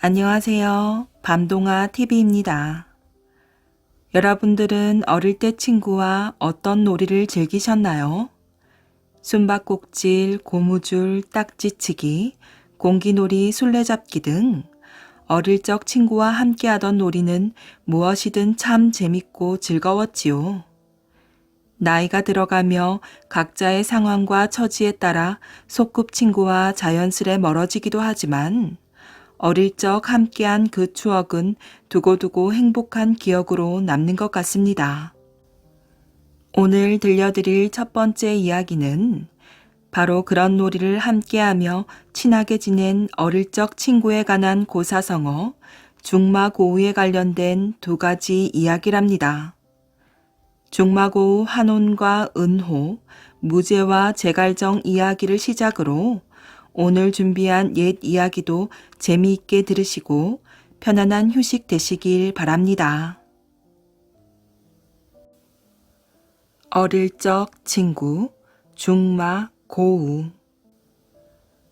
안녕하세요. 밤동아 TV입니다. 여러분들은 어릴 때 친구와 어떤 놀이를 즐기셨나요? 숨바꼭질, 고무줄, 딱지치기, 공기놀이, 술래잡기 등 어릴 적 친구와 함께하던 놀이는 무엇이든 참 재밌고 즐거웠지요. 나이가 들어가며 각자의 상황과 처지에 따라 소꿉친구와 자연스레 멀어지기도 하지만 어릴 적 함께한 그 추억은 두고두고 행복한 기억으로 남는 것 같습니다. 오늘 들려드릴 첫 번째 이야기는 바로 그런 놀이를 함께하며 친하게 지낸 어릴 적 친구에 관한 고사성어, 중마고우에 관련된 두 가지 이야기랍니다. 중마고우 환혼과 은호, 무제와 제갈정 이야기를 시작으로 오늘 준비한 옛 이야기도 재미있게 들으시고 편안한 휴식 되시길 바랍니다. 어릴 적 친구 중마 고우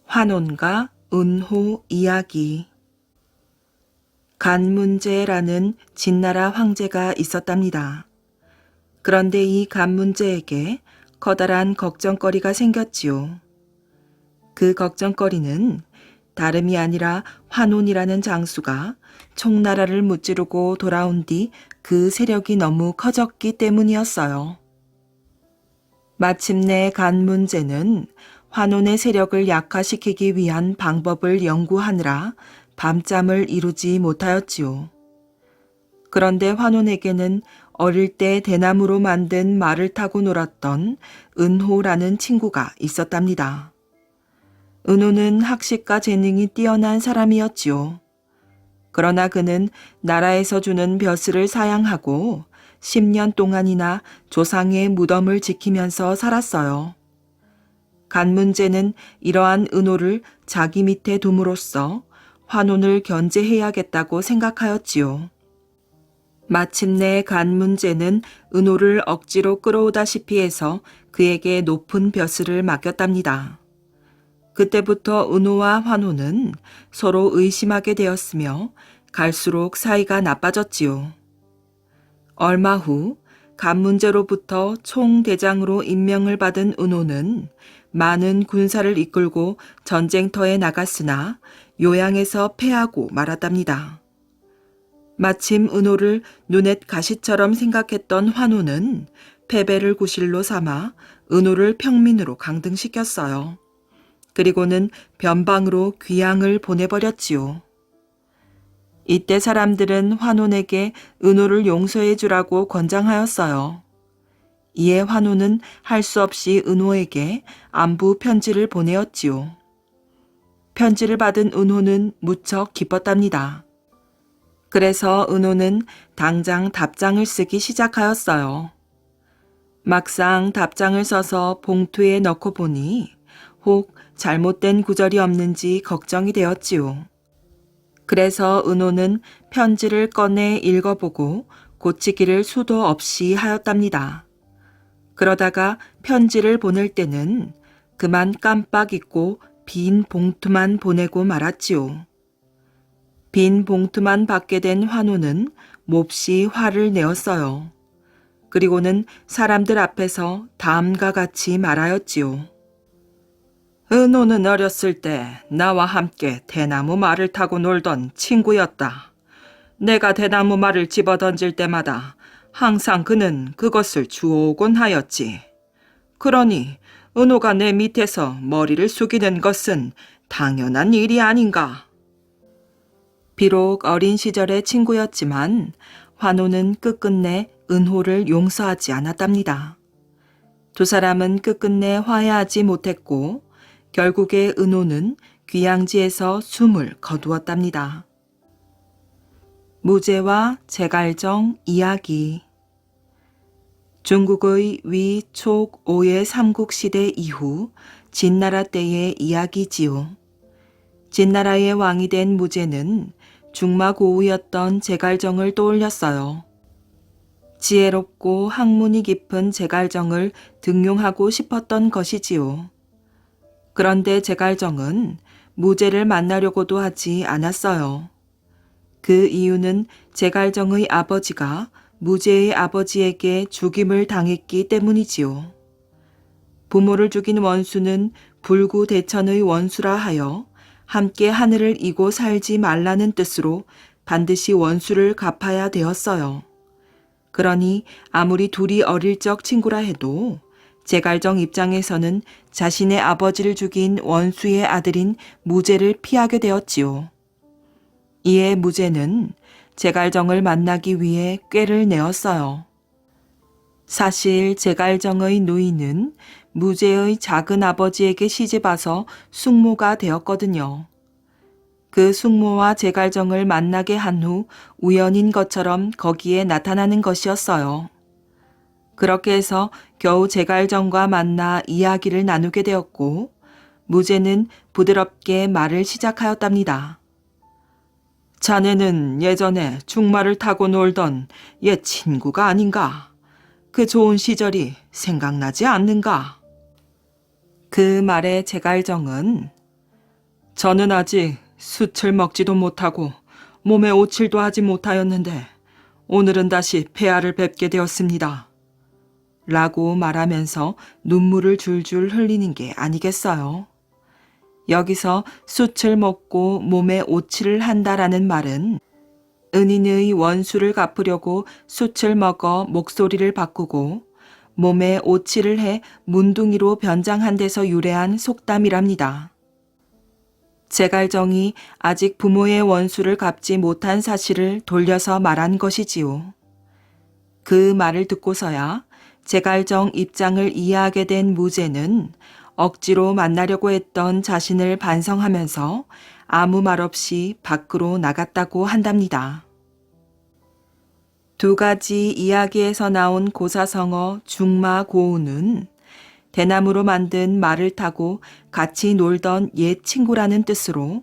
환혼과 은호 이야기. 간문제라는 진나라 황제가 있었답니다. 그런데 이 간문제에게 커다란 걱정거리가 생겼지요. 그 걱정거리는 다름이 아니라 환혼이라는 장수가 총나라를 무찌르고 돌아온 뒤 그 세력이 너무 커졌기 때문이었어요. 마침내 간문제는 환혼의 세력을 약화시키기 위한 방법을 연구하느라 밤잠을 이루지 못하였지요. 그런데 환혼에게는 어릴 때 대나무로 만든 말을 타고 놀았던 은호라는 친구가 있었답니다. 은호는 학식과 재능이 뛰어난 사람이었지요. 그러나 그는 나라에서 주는 벼슬을 사양하고 10년 동안이나 조상의 무덤을 지키면서 살았어요. 간문제는 이러한 은호를 자기 밑에 둠으로써 환혼을 견제해야겠다고 생각하였지요. 마침내 간문제는 은호를 억지로 끌어오다시피 해서 그에게 높은 벼슬을 맡겼답니다. 그때부터 은호와 환호는 서로 의심하게 되었으며 갈수록 사이가 나빠졌지요. 얼마 후 간문제로부터 총대장으로 임명을 받은 은호는 많은 군사를 이끌고 전쟁터에 나갔으나 요양에서 패하고 말았답니다. 마침 은호를 눈엣 가시처럼 생각했던 환호는 패배를 구실로 삼아 은호를 평민으로 강등시켰어요. 그리고는 변방으로 귀양을 보내버렸지요. 이때 사람들은 환혼에게 은호를 용서해 주라고 권장하였어요. 이에 환호는 할 수 없이 은호에게 안부 편지를 보내었지요. 편지를 받은 은호는 무척 기뻤답니다. 그래서 은호는 당장 답장을 쓰기 시작하였어요. 막상 답장을 써서 봉투에 넣고 보니 혹 잘못된 구절이 없는지 걱정이 되었지요. 그래서 은호는 편지를 꺼내 읽어보고 고치기를 수도 없이 하였답니다. 그러다가 편지를 보낼 때는 그만 깜빡 잊고 빈 봉투만 보내고 말았지요. 빈 봉투만 받게 된 환호는 몹시 화를 내었어요. 그리고는 사람들 앞에서 다음과 같이 말하였지요. 은호는 어렸을 때 나와 함께 대나무 말을 타고 놀던 친구였다. 내가 대나무 말을 집어던질 때마다 항상 그는 그것을 주오곤 하였지. 그러니 은호가 내 밑에서 머리를 숙이는 것은 당연한 일이 아닌가. 비록 어린 시절의 친구였지만 환호는 끝끝내 은호를 용서하지 않았답니다. 두 사람은 끝끝내 화해하지 못했고 결국에 은호는 귀양지에서 숨을 거두었답니다. 무제와 제갈정 이야기. 중국의 위, 촉, 오의 삼국시대 이후 진나라 때의 이야기지요. 진나라의 왕이 된 무제는 중마고우였던 제갈정을 떠올렸어요. 지혜롭고 학문이 깊은 제갈정을 등용하고 싶었던 것이지요. 그런데 제갈정은 무제를 만나려고도 하지 않았어요. 그 이유는 제갈정의 아버지가 무제의 아버지에게 죽임을 당했기 때문이지요. 부모를 죽인 원수는 불구대천의 원수라 하여 함께 하늘을 이고 살지 말라는 뜻으로 반드시 원수를 갚아야 되었어요. 그러니 아무리 둘이 어릴 적 친구라 해도 제갈정 입장에서는 자신의 아버지를 죽인 원수의 아들인 무제를 피하게 되었지요. 이에 무제는 제갈정을 만나기 위해 꾀를 내었어요. 사실 제갈정의 누이는 무제의 작은 아버지에게 시집와서 숙모가 되었거든요. 그 숙모와 제갈정을 만나게 한 후 우연인 것처럼 거기에 나타나는 것이었어요. 그렇게 해서 겨우 제갈정과 만나 이야기를 나누게 되었고 무제는 부드럽게 말을 시작하였답니다. 자네는 예전에 중마를 타고 놀던 옛 친구가 아닌가? 그 좋은 시절이 생각나지 않는가? 그 말에 제갈정은 저는 아직 숯을 먹지도 못하고 몸에 오칠도 하지 못하였는데 오늘은 다시 폐하를 뵙게 되었습니다. 라고 말하면서 눈물을 줄줄 흘리는 게 아니겠어요. 여기서 숯을 먹고 몸에 오칠을 한다라는 말은 은인의 원수를 갚으려고 숯을 먹어 목소리를 바꾸고 몸에 오칠을 해 문둥이로 변장한 데서 유래한 속담이랍니다. 제갈정이 아직 부모의 원수를 갚지 못한 사실을 돌려서 말한 것이지요. 그 말을 듣고서야 제갈정 입장을 이해하게 된 무제는 억지로 만나려고 했던 자신을 반성하면서 아무 말 없이 밖으로 나갔다고 한답니다. 두 가지 이야기에서 나온 고사성어 중마고우는 대나무로 만든 말을 타고 같이 놀던 옛 친구라는 뜻으로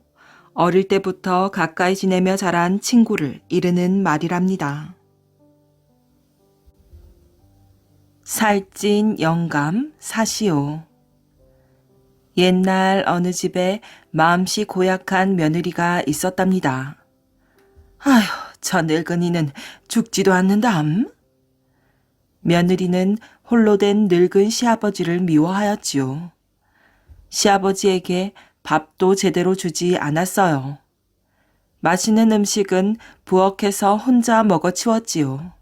어릴 때부터 가까이 지내며 자란 친구를 이르는 말이랍니다. 살찐 영감 사시오. 옛날 어느 집에 마음씨 고약한 며느리가 있었답니다. 아휴, 저 늙은이는 죽지도 않는담. 며느리는 홀로 된 늙은 시아버지를 미워하였지요. 시아버지에게 밥도 제대로 주지 않았어요. 맛있는 음식은 부엌에서 혼자 먹어치웠지요.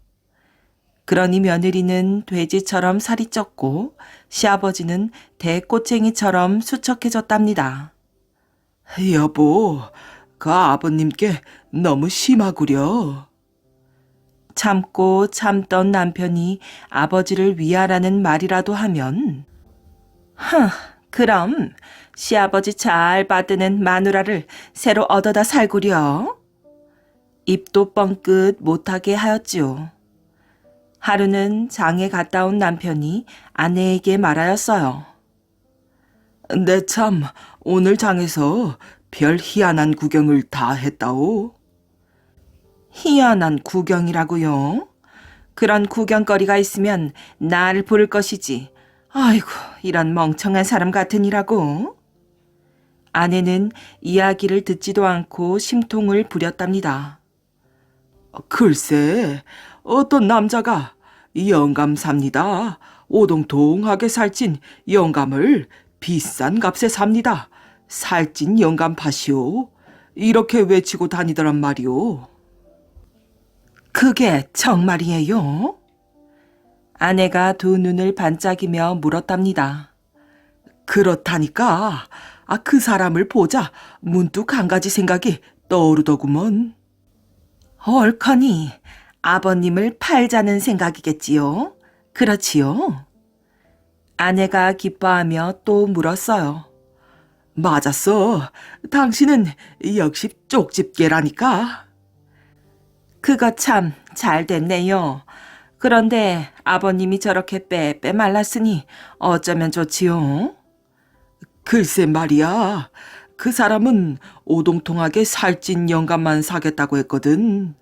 그러니 며느리는 돼지처럼 살이 쪘고 시아버지는 대꼬챙이처럼 수척해졌답니다. 여보, 그 아버님께 너무 심하구려. 참고 참던 남편이 아버지를 위하라는 말이라도 하면 그럼 시아버지 잘 받드는 마누라를 새로 얻어다 살구려. 입도 뻥끗 못하게 하였지요. 하루는 장에 갔다 온 남편이 아내에게 말하였어요. 내 참 오늘 장에서 별 희한한 구경을 다 했다오. 희한한 구경이라고요? 그런 구경거리가 있으면 나를 부를 것이지. 아이고, 이런 멍청한 사람 같으니라고. 아내는 이야기를 듣지도 않고 심통을 부렸답니다. 글쎄, 어떤 남자가 영감 삽니다. 오동통하게 살찐 영감을 비싼 값에 삽니다. 살찐 영감 파시오. 이렇게 외치고 다니더란 말이오. 그게 정말이에요? 아내가 두 눈을 반짝이며 물었답니다. 그렇다니까. 그 사람을 보자 문득 한 가지 생각이 떠오르더구먼. 옳거니 아버님을 팔자는 생각이겠지요. 그렇지요? 아내가 기뻐하며 또 물었어요. 맞았어. 당신은 역시 쪽집게라니까. 그거 참 잘 됐네요. 그런데 아버님이 저렇게 빼빼 말랐으니 어쩌면 좋지요? 글쎄 말이야. 그 사람은 오동통하게 살찐 영감만 사겠다고 했거든.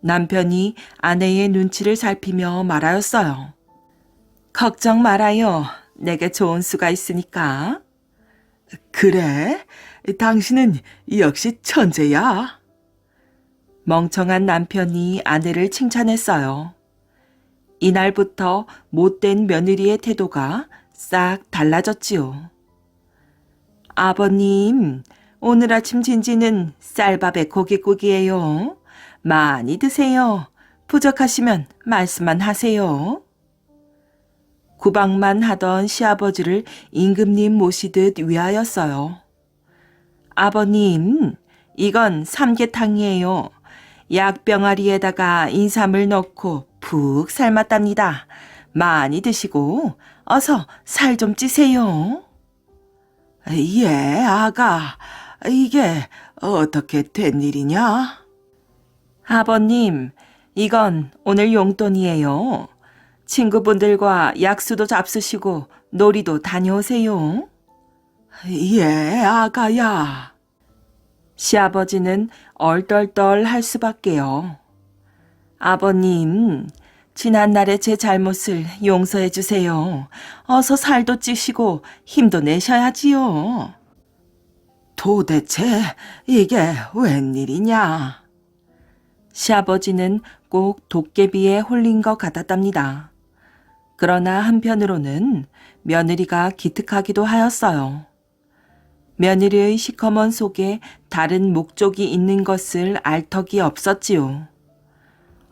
남편이 아내의 눈치를 살피며 말하였어요. 걱정 말아요. 내게 좋은 수가 있으니까. 그래? 당신은 역시 천재야. 멍청한 남편이 아내를 칭찬했어요. 이날부터 못된 며느리의 태도가 싹 달라졌지요. 아버님, 오늘 아침 진지는 쌀밥에 고깃국이에요. 많이 드세요. 부족하시면 말씀만 하세요. 구박만 하던 시아버지를 임금님 모시듯 위하였어요. 아버님, 이건 삼계탕이에요. 약병아리에다가 인삼을 넣고 푹 삶았답니다. 많이 드시고 어서 살 좀 찌세요. 예, 아가. 이게 어떻게 된 일이냐? 아버님, 이건 오늘 용돈이에요. 친구분들과 약수도 잡수시고 놀이도 다녀오세요. 예, 아가야. 시아버지는 얼떨떨 할 수밖에요. 아버님, 지난날의 제 잘못을 용서해 주세요. 어서 살도 찌시고 힘도 내셔야지요. 도대체 이게 웬일이냐? 시아버지는 꼭 도깨비에 홀린 것 같았답니다. 그러나 한편으로는 며느리가 기특하기도 하였어요. 며느리의 시커먼 속에 다른 목적이 있는 것을 알 턱이 없었지요.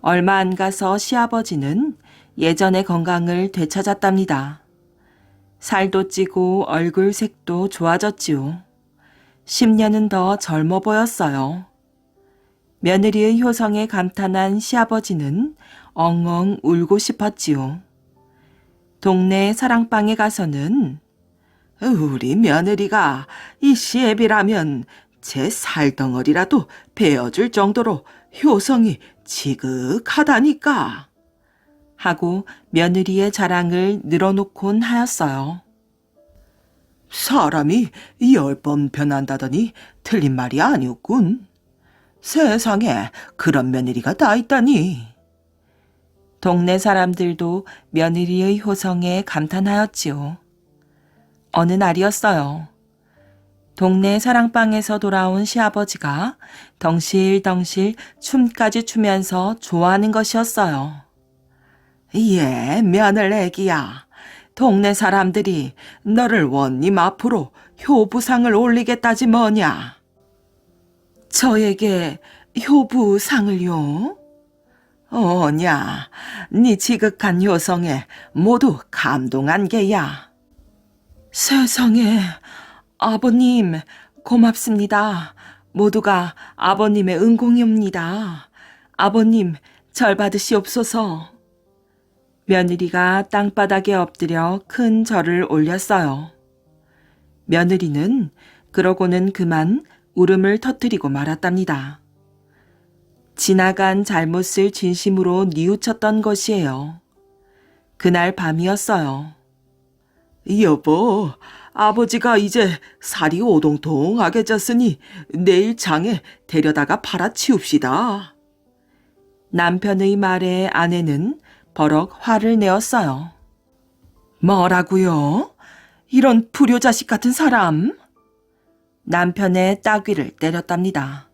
얼마 안 가서 시아버지는 예전의 건강을 되찾았답니다. 살도 찌고 얼굴 색도 좋아졌지요. 10년은 더 젊어 보였어요. 며느리의 효성에 감탄한 시아버지는 엉엉 울고 싶었지요. 동네 사랑방에 가서는 우리 며느리가 이 시애비라면 제 살덩어리라도 베어줄 정도로 효성이 지극하다니까 하고 며느리의 자랑을 늘어놓곤 하였어요. 사람이 10번 변한다더니 틀린 말이 아니었군. 세상에 그런 며느리가 다 있다니. 동네 사람들도 며느리의 효성에 감탄하였지요. 어느 날이었어요. 동네 사랑방에서 돌아온 시아버지가 덩실덩실 춤까지 추면서 좋아하는 것이었어요. 예, 며느리애기야. 동네 사람들이 너를 원님 앞으로 효부상을 올리겠다지 뭐냐. 저에게 효부상을요? 어냐, 네 지극한 효성에 모두 감동한 게야. 세상에, 아버님, 고맙습니다. 모두가 아버님의 은공이옵니다. 아버님, 절 받으시옵소서. 며느리가 땅바닥에 엎드려 큰 절을 올렸어요. 며느리는 그러고는 그만 울음을 터뜨리고 말았답니다. 지나간 잘못을 진심으로 뉘우쳤던 것이에요. 그날 밤이었어요. 여보, 아버지가 이제 살이 오동통하게 쪘으니 내일 장에 데려다가 팔아치웁시다. 남편의 말에 아내는 버럭 화를 내었어요. 뭐라고요? 이런 불효자식 같은 사람? 남편의 따귀를 때렸답니다.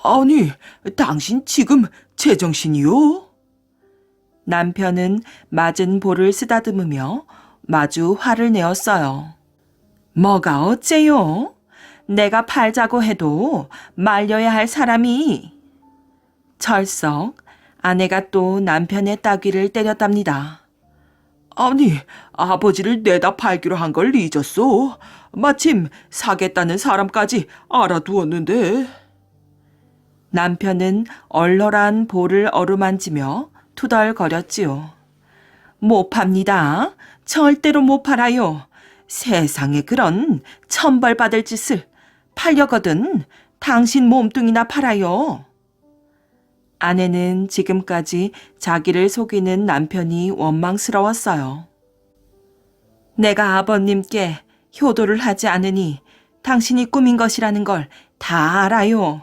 아니, 당신 지금 제정신이요? 남편은 맞은 볼을 쓰다듬으며 마주 화를 내었어요. 뭐가 어째요? 내가 팔자고 해도 말려야 할 사람이. 철썩 아내가 또 남편의 따귀를 때렸답니다. 아니, 아버지를 내다 팔기로 한 걸 잊었소. 마침 사겠다는 사람까지 알아두었는데. 남편은 얼얼한 볼을 어루만지며 투덜거렸지요. 못 팝니다. 절대로 못 팔아요. 세상에 그런 천벌받을 짓을 팔려거든 당신 몸뚱이나 팔아요. 아내는 지금까지 자기를 속이는 남편이 원망스러웠어요. 내가 아버님께 효도를 하지 않으니 당신이 꾸민 것이라는 걸 다 알아요.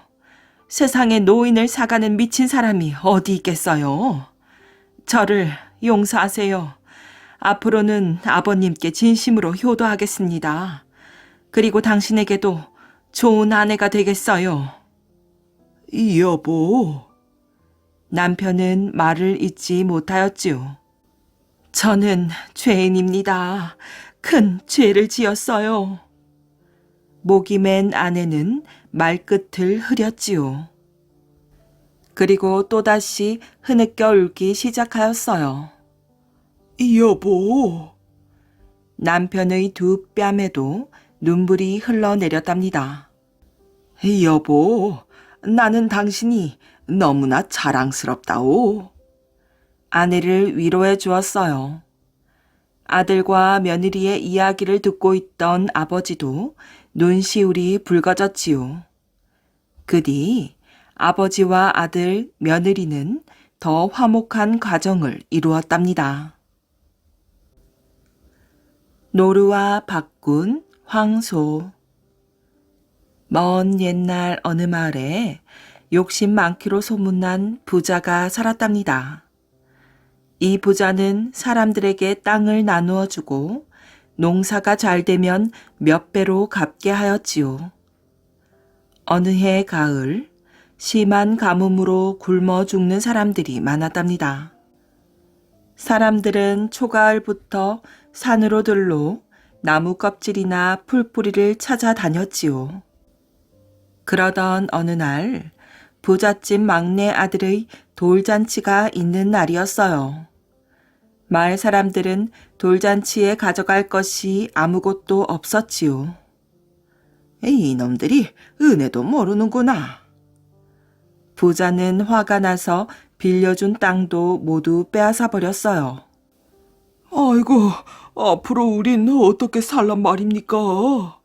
세상에 노인을 사가는 미친 사람이 어디 있겠어요. 저를 용서하세요. 앞으로는 아버님께 진심으로 효도하겠습니다. 그리고 당신에게도 좋은 아내가 되겠어요. 여보. 남편은 말을 잇지 못하였지요. 저는 죄인입니다. 큰 죄를 지었어요. 목이 맨 아내는 말끝을 흐렸지요. 그리고 또다시 흐느껴 울기 시작하였어요. 여보. 남편의 두 뺨에도 눈물이 흘러내렸답니다. 여보, 나는 당신이 너무나 자랑스럽다오. 아내를 위로해 주었어요. 아들과 며느리의 이야기를 듣고 있던 아버지도 눈시울이 붉어졌지요. 그 뒤 아버지와 아들, 며느리는 더 화목한 가정을 이루었답니다. 노루와 박군, 황소. 먼 옛날 어느 마을에 욕심 많기로 소문난 부자가 살았답니다. 이 부자는 사람들에게 땅을 나누어 주고 농사가 잘 되면 몇 배로 갚게 하였지요. 어느 해 가을, 심한 가뭄으로 굶어 죽는 사람들이 많았답니다. 사람들은 초가을부터 산으로 들로 나무 껍질이나 풀뿌리를 찾아다녔지요. 그러던 어느 날 부잣집 막내 아들의 돌잔치가 있는 날이었어요. 마을 사람들은 돌잔치에 가져갈 것이 아무것도 없었지요. 이놈들이 은혜도 모르는구나. 부자는 화가 나서 빌려준 땅도 모두 빼앗아 버렸어요. 아이고, 앞으로 우린 어떻게 살란 말입니까?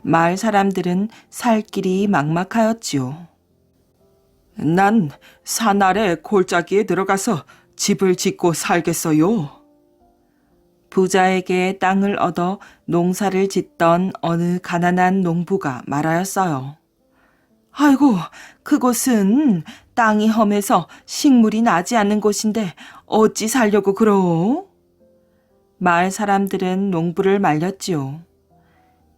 마을 사람들은 살 길이 막막하였지요. 난 산 아래 골짜기에 들어가서 집을 짓고 살겠어요. 부자에게 땅을 얻어 농사를 짓던 어느 가난한 농부가 말하였어요. 아이고, 그곳은 땅이 험해서 식물이 나지 않는 곳인데 어찌 살려고 그러? 마을 사람들은 농부를 말렸지요.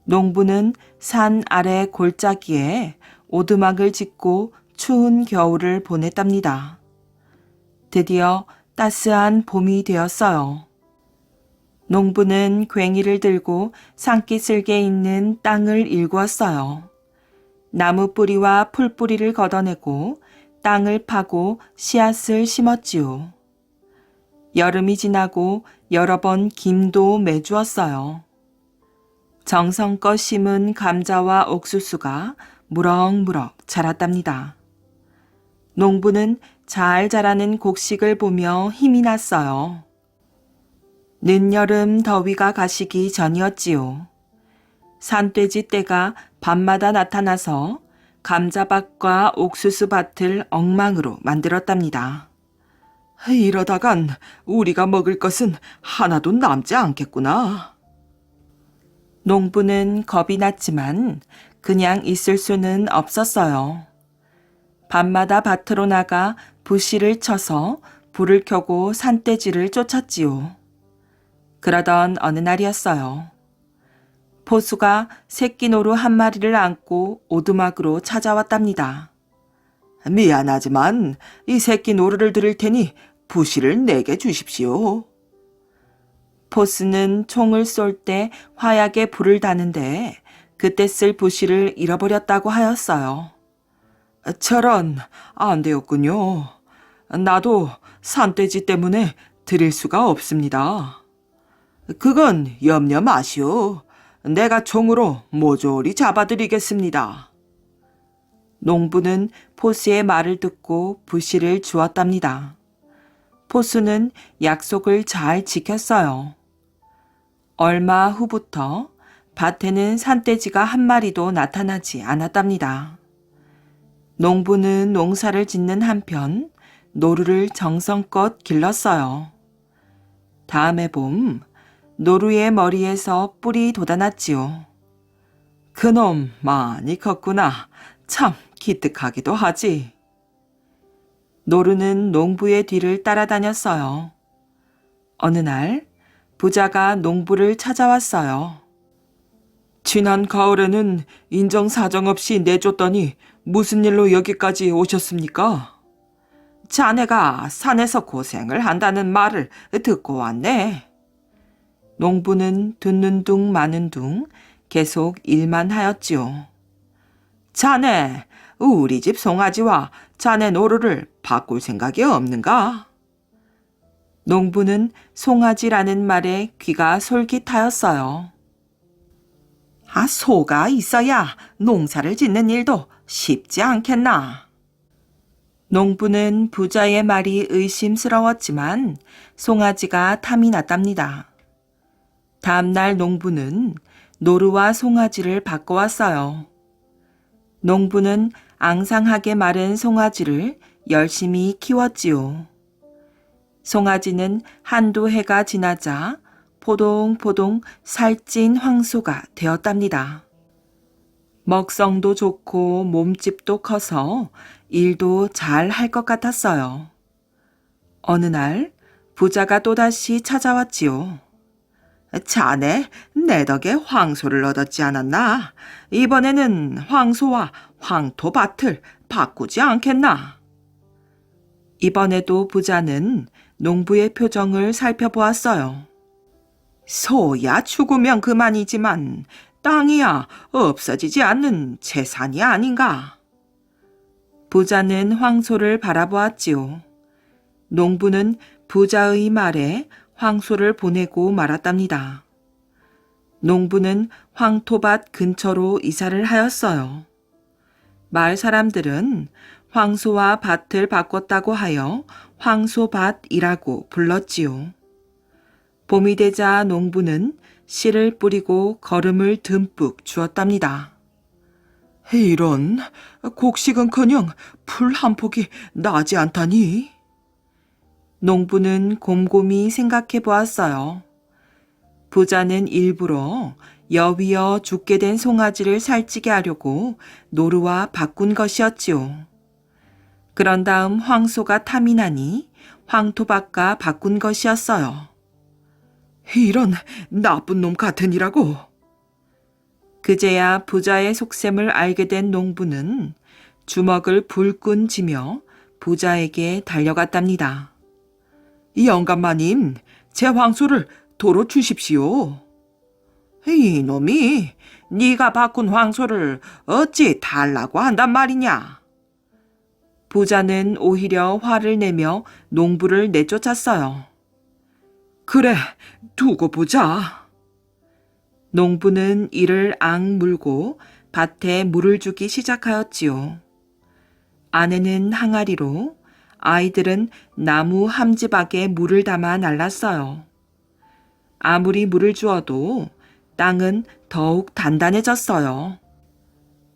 농부는 산 아래 골짜기에 오두막을 짓고 추운 겨울을 보냈답니다. 드디어 따스한 봄이 되었어요. 농부는 괭이를 들고 산기슭에 있는 땅을 일구었어요. 나무 뿌리와 풀뿌리를 걷어내고 땅을 파고 씨앗을 심었지요. 여름이 지나고 여러 번 김도 매주었어요. 정성껏 심은 감자와 옥수수가 무럭무럭 자랐답니다. 농부는 잘 자라는 곡식을 보며 힘이 났어요. 늦여름 더위가 가시기 전이었지요. 산돼지 떼가 밤마다 나타나서 감자밭과 옥수수밭을 엉망으로 만들었답니다. 이러다간 우리가 먹을 것은 하나도 남지 않겠구나. 농부는 겁이 났지만 그냥 있을 수는 없었어요. 밤마다 밭으로 나가 부시를 쳐서 불을 켜고 산돼지를 쫓았지요. 그러던 어느 날이었어요. 포수가 새끼 노루 한 마리를 안고 오두막으로 찾아왔답니다. 미안하지만 이 새끼 노루를 드릴 테니 부시를 내게 주십시오. 포수는 총을 쏠 때 화약에 불을 다는데 그때 쓸 부시를 잃어버렸다고 하였어요. 저런, 안 되었군요. 나도 산돼지 때문에 드릴 수가 없습니다. 그건 염려 마시오. 내가 총으로 모조리 잡아드리겠습니다. 농부는 포수의 말을 듣고 부시를 주었답니다. 포수는 약속을 잘 지켰어요. 얼마 후부터 밭에는 산돼지가 한 마리도 나타나지 않았답니다. 농부는 농사를 짓는 한편 노루를 정성껏 길렀어요. 다음해 봄 노루의 머리에서 뿔이 돋아났지요. 그놈 많이 컸구나. 참 기특하기도 하지. 노루는 농부의 뒤를 따라다녔어요. 어느 날 부자가 농부를 찾아왔어요. 지난 가을에는 인정사정 없이 내줬더니 무슨 일로 여기까지 오셨습니까? 자네가 산에서 고생을 한다는 말을 듣고 왔네. 농부는 듣는 둥 마는 둥 계속 일만 하였지요. 자네, 우리 집 송아지와 자네 노루를 바꿀 생각이 없는가? 농부는 송아지라는 말에 귀가 솔깃하였어요. 소가 있어야 농사를 짓는 일도 쉽지 않겠나? 농부는 부자의 말이 의심스러웠지만 송아지가 탐이 났답니다. 다음날 농부는 노루와 송아지를 바꿔왔어요. 농부는 앙상하게 마른 송아지를 열심히 키웠지요. 송아지는 한두 해가 지나자 포동포동 살찐 황소가 되었답니다. 먹성도 좋고 몸집도 커서 일도 잘 할 것 같았어요. 어느 날 부자가 또다시 찾아왔지요. 자네, 내 덕에 황소를 얻었지 않았나? 이번에는 황소와 황토밭을 바꾸지 않겠나? 이번에도 부자는 농부의 표정을 살펴보았어요. 소야 죽으면 그만이지만 땅이야 없어지지 않는 재산이 아닌가? 부자는 황소를 바라보았지요. 농부는 부자의 말에 황소를 보내고 말았답니다. 농부는 황토밭 근처로 이사를 하였어요. 마을 사람들은 황소와 밭을 바꿨다고 하여 황소밭이라고 불렀지요. 봄이 되자 농부는 씨를 뿌리고 거름을 듬뿍 주었답니다. 이런, 곡식은커녕 풀 한 폭이 나지 않다니? 농부는 곰곰이 생각해 보았어요. 부자는 일부러 여위어 죽게 된 송아지를 살찌게 하려고 노루와 바꾼 것이었지요. 그런 다음 황소가 탐이 나니 황토밭과 바꾼 것이었어요. 이런 나쁜 놈 같으니라고. 그제야 부자의 속셈을 알게 된 농부는 주먹을 불끈 쥐며 부자에게 달려갔답니다. 영감마님, 제 황소를 도로 주십시오. 이놈이 네가 바꾼 황소를 어찌 달라고 한단 말이냐? 부자는 오히려 화를 내며 농부를 내쫓았어요. 그래, 두고 보자. 농부는 이를 악물고 밭에 물을 주기 시작하였지요. 아내는 항아리로, 아이들은 나무 함지박에 물을 담아 날랐어요. 아무리 물을 주어도 땅은 더욱 단단해졌어요.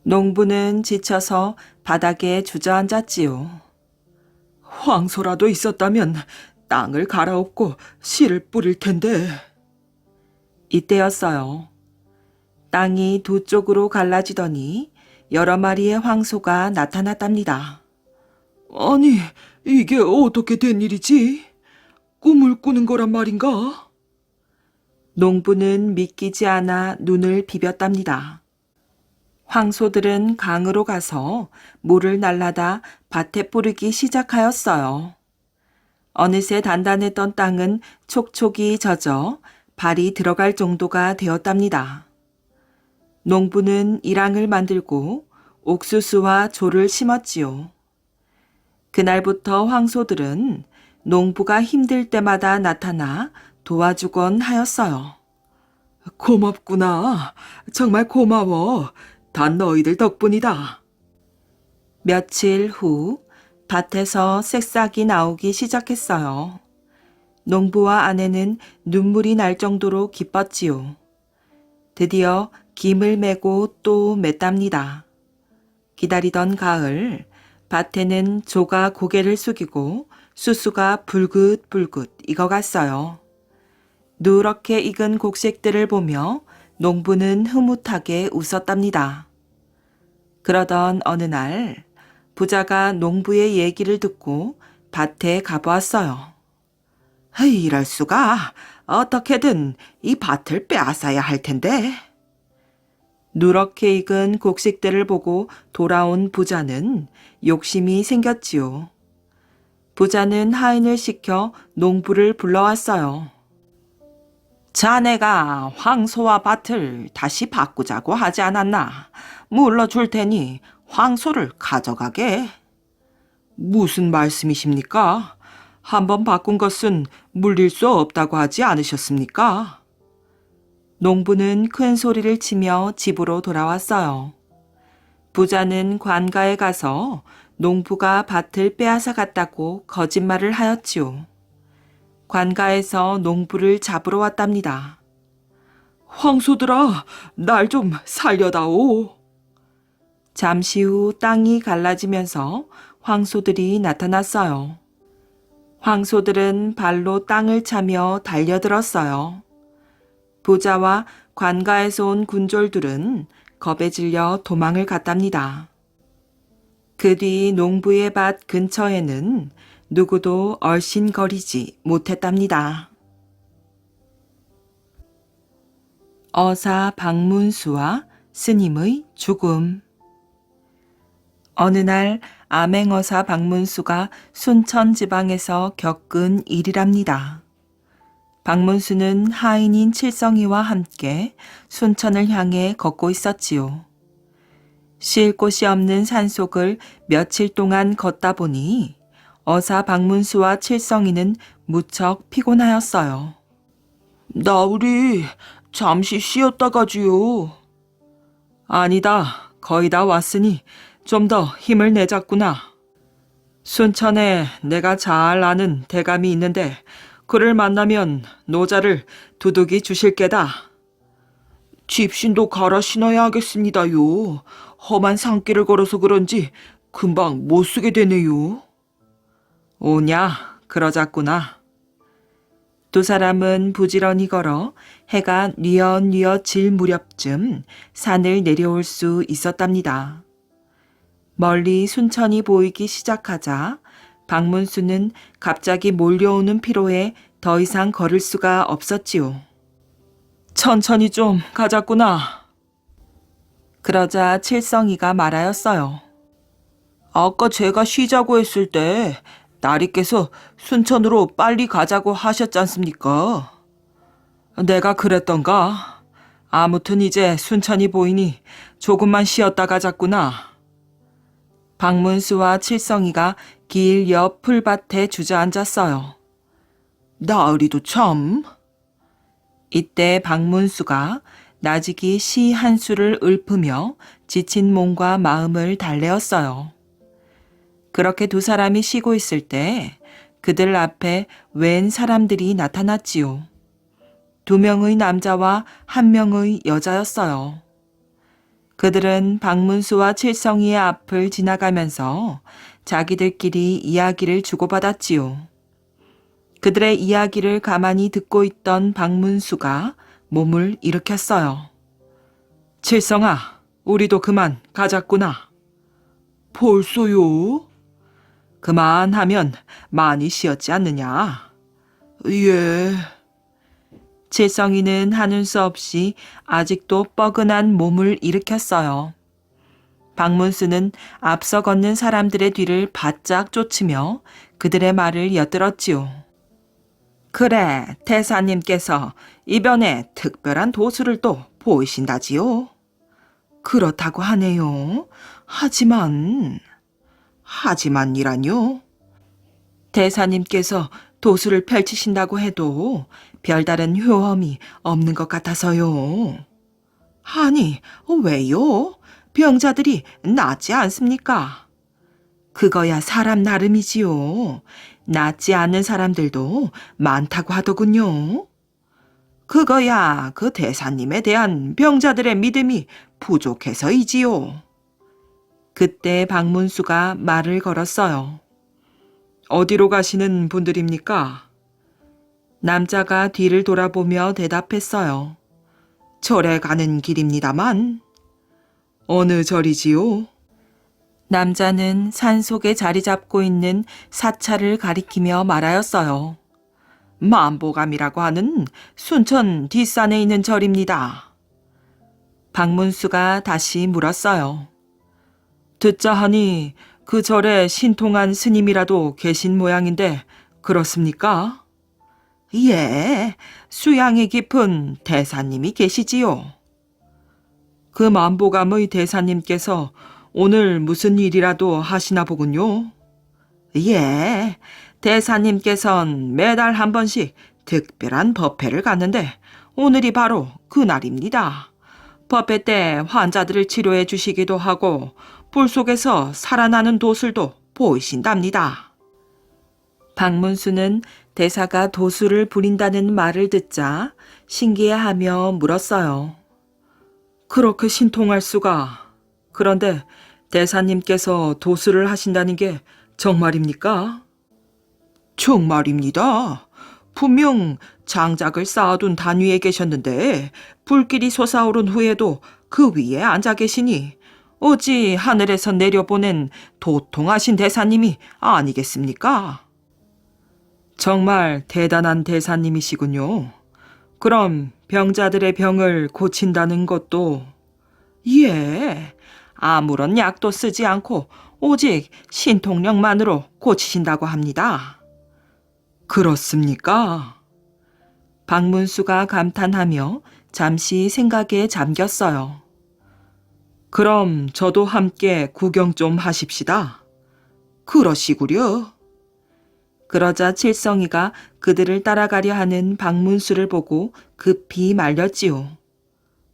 농부는 지쳐서 바닥에 주저앉았지요. 황소라도 있었다면 땅을 갈아엎고 씨를 뿌릴 텐데. 이때였어요. 땅이 두 쪽으로 갈라지더니 여러 마리의 황소가 나타났답니다. 아니, 이게 어떻게 된 일이지? 꿈을 꾸는 거란 말인가? 농부는 믿기지 않아 눈을 비볐답니다. 황소들은 강으로 가서 물을 날라다 밭에 뿌리기 시작하였어요. 어느새 단단했던 땅은 촉촉이 젖어 발이 들어갈 정도가 되었답니다. 농부는 일항을 만들고 옥수수와 조를 심었지요. 그날부터 황소들은 농부가 힘들 때마다 나타나 도와주곤 하였어요. 고맙구나. 정말 고마워. 다 너희들 덕분이다. 며칠 후 밭에서 새싹이 나오기 시작했어요. 농부와 아내는 눈물이 날 정도로 기뻤지요. 드디어 김을 메고 또 맸답니다. 기다리던 가을, 밭에는 조가 고개를 숙이고 수수가 불긋불긋 익어갔어요. 누렇게 익은 곡식들을 보며 농부는 흐뭇하게 웃었답니다. 그러던 어느 날 부자가 농부의 얘기를 듣고 밭에 가보았어요. 이럴 수가. 어떻게든 이 밭을 빼앗아야 할 텐데. 누렇게 익은 곡식들을 보고 돌아온 부자는 욕심이 생겼지요. 부자는 하인을 시켜 농부를 불러왔어요. 자네가 황소와 밭을 다시 바꾸자고 하지 않았나? 물러줄 테니 황소를 가져가게. 무슨 말씀이십니까? 한번 바꾼 것은 물릴 수 없다고 하지 않으셨습니까? 농부는 큰 소리를 치며 집으로 돌아왔어요. 부자는 관가에 가서 농부가 밭을 빼앗아 갔다고 거짓말을 하였지요. 관가에서 농부를 잡으러 왔답니다. 황소들아, 날 좀 살려다오. 잠시 후 땅이 갈라지면서 황소들이 나타났어요. 황소들은 발로 땅을 차며 달려들었어요. 부자와 관가에서 온 군졸들은 겁에 질려 도망을 갔답니다. 그 뒤 농부의 밭 근처에는 누구도 얼씬거리지 못했답니다. 어사 박문수와 스님의 죽음. 어느 날 암행어사 박문수가 순천 지방에서 겪은 일이랍니다. 박문수는 하인인 칠성이와 함께 순천을 향해 걷고 있었지요. 쉴 곳이 없는 산속을 며칠 동안 걷다 보니 어사 박문수와 칠성이는 무척 피곤하였어요. 나으리 잠시 쉬었다 가지요. 아니다. 거의 다 왔으니 좀 더 힘을 내자꾸나. 순천에 내가 잘 아는 대감이 있는데 그를 만나면 노자를 두둑이 주실 게다. 집신도 갈아 신어야 하겠습니다요. 험한 산길을 걸어서 그런지 금방 못 쓰게 되네요. 오냐, 그러자꾸나. 두 사람은 부지런히 걸어 해가 뉘엿뉘엿 질 무렵쯤 산을 내려올 수 있었답니다. 멀리 순천이 보이기 시작하자 박문수는 갑자기 몰려오는 피로에 더 이상 걸을 수가 없었지요. 천천히 좀 가자꾸나. 그러자 칠성이가 말하였어요. 아까 제가 쉬자고 했을 때 나리께서 순천으로 빨리 가자고 하셨지 않습니까? 내가 그랬던가? 아무튼 이제 순천이 보이니 조금만 쉬었다 가자꾸나. 박문수와 칠성이가 길 옆 풀밭에 주저앉았어요. 나으리도 참. 이때 박문수가 나직이 시 한 수를 읊으며 지친 몸과 마음을 달래었어요. 그렇게 두 사람이 쉬고 있을 때 그들 앞에 웬 사람들이 나타났지요. 2명의 남자와 1명의 여자였어요. 그들은 박문수와 칠성이의 앞을 지나가면서 자기들끼리 이야기를 주고받았지요. 그들의 이야기를 가만히 듣고 있던 박문수가 몸을 일으켰어요. 칠성아, 우리도 그만 가자꾸나. 벌써요? 그만하면 많이 쉬었지 않느냐? 예. 칠성이는 하는 수 없이 아직도 뻐근한 몸을 일으켰어요. 박문수는 앞서 걷는 사람들의 뒤를 바짝 쫓으며 그들의 말을 엿들었지요. 그래, 대사님께서 이번에 특별한 도수를 또 보이신다지요? 그렇다고 하네요. 하지만이라뇨? 대사님께서 도수를 펼치신다고 해도 별다른 효험이 없는 것 같아서요. 아니, 왜요? 병자들이 낫지 않습니까? 그거야 사람 나름이지요. 낫지 않는 사람들도 많다고 하더군요. 그거야 그 대사님에 대한 병자들의 믿음이 부족해서이지요. 그때 박문수가 말을 걸었어요. 어디로 가시는 분들입니까? 남자가 뒤를 돌아보며 대답했어요. 절에 가는 길입니다만. 어느 절이지요? 남자는 산속에 자리 잡고 있는 사찰을 가리키며 말하였어요. 만보감이라고 하는 순천 뒷산에 있는 절입니다. 박문수가 다시 물었어요. 듣자 하니 그 절에 신통한 스님이라도 계신 모양인데 그렇습니까? 예, 수양이 깊은 대사님이 계시지요. 그 만보감의 대사님께서 오늘 무슨 일이라도 하시나 보군요. 예, 대사님께선 매달 한 번씩 특별한 법회를 갔는데 오늘이 바로 그날입니다. 법회 때 환자들을 치료해 주시기도 하고 불 속에서 살아나는 도술도 보이신답니다. 박문수는 대사가 도술을 부린다는 말을 듣자 신기해하며 물었어요. 그렇게 신통할 수가. 그런데 대사님께서 도술을 하신다는 게 정말입니까? 정말입니다. 분명 장작을 쌓아둔 단 위에 계셨는데 불길이 솟아오른 후에도 그 위에 앉아 계시니 어찌 하늘에서 내려보낸 도통하신 대사님이 아니겠습니까? 정말 대단한 대사님이시군요. 그럼 병자들의 병을 고친다는 것도? 예, 아무런 약도 쓰지 않고 오직 신통력만으로 고치신다고 합니다. 그렇습니까? 박문수가 감탄하며 잠시 생각에 잠겼어요. 그럼 저도 함께 구경 좀 하십시다. 그러시구려. 그러자 칠성이가 그들을 따라가려 하는 박문수를 보고 급히 말렸지요.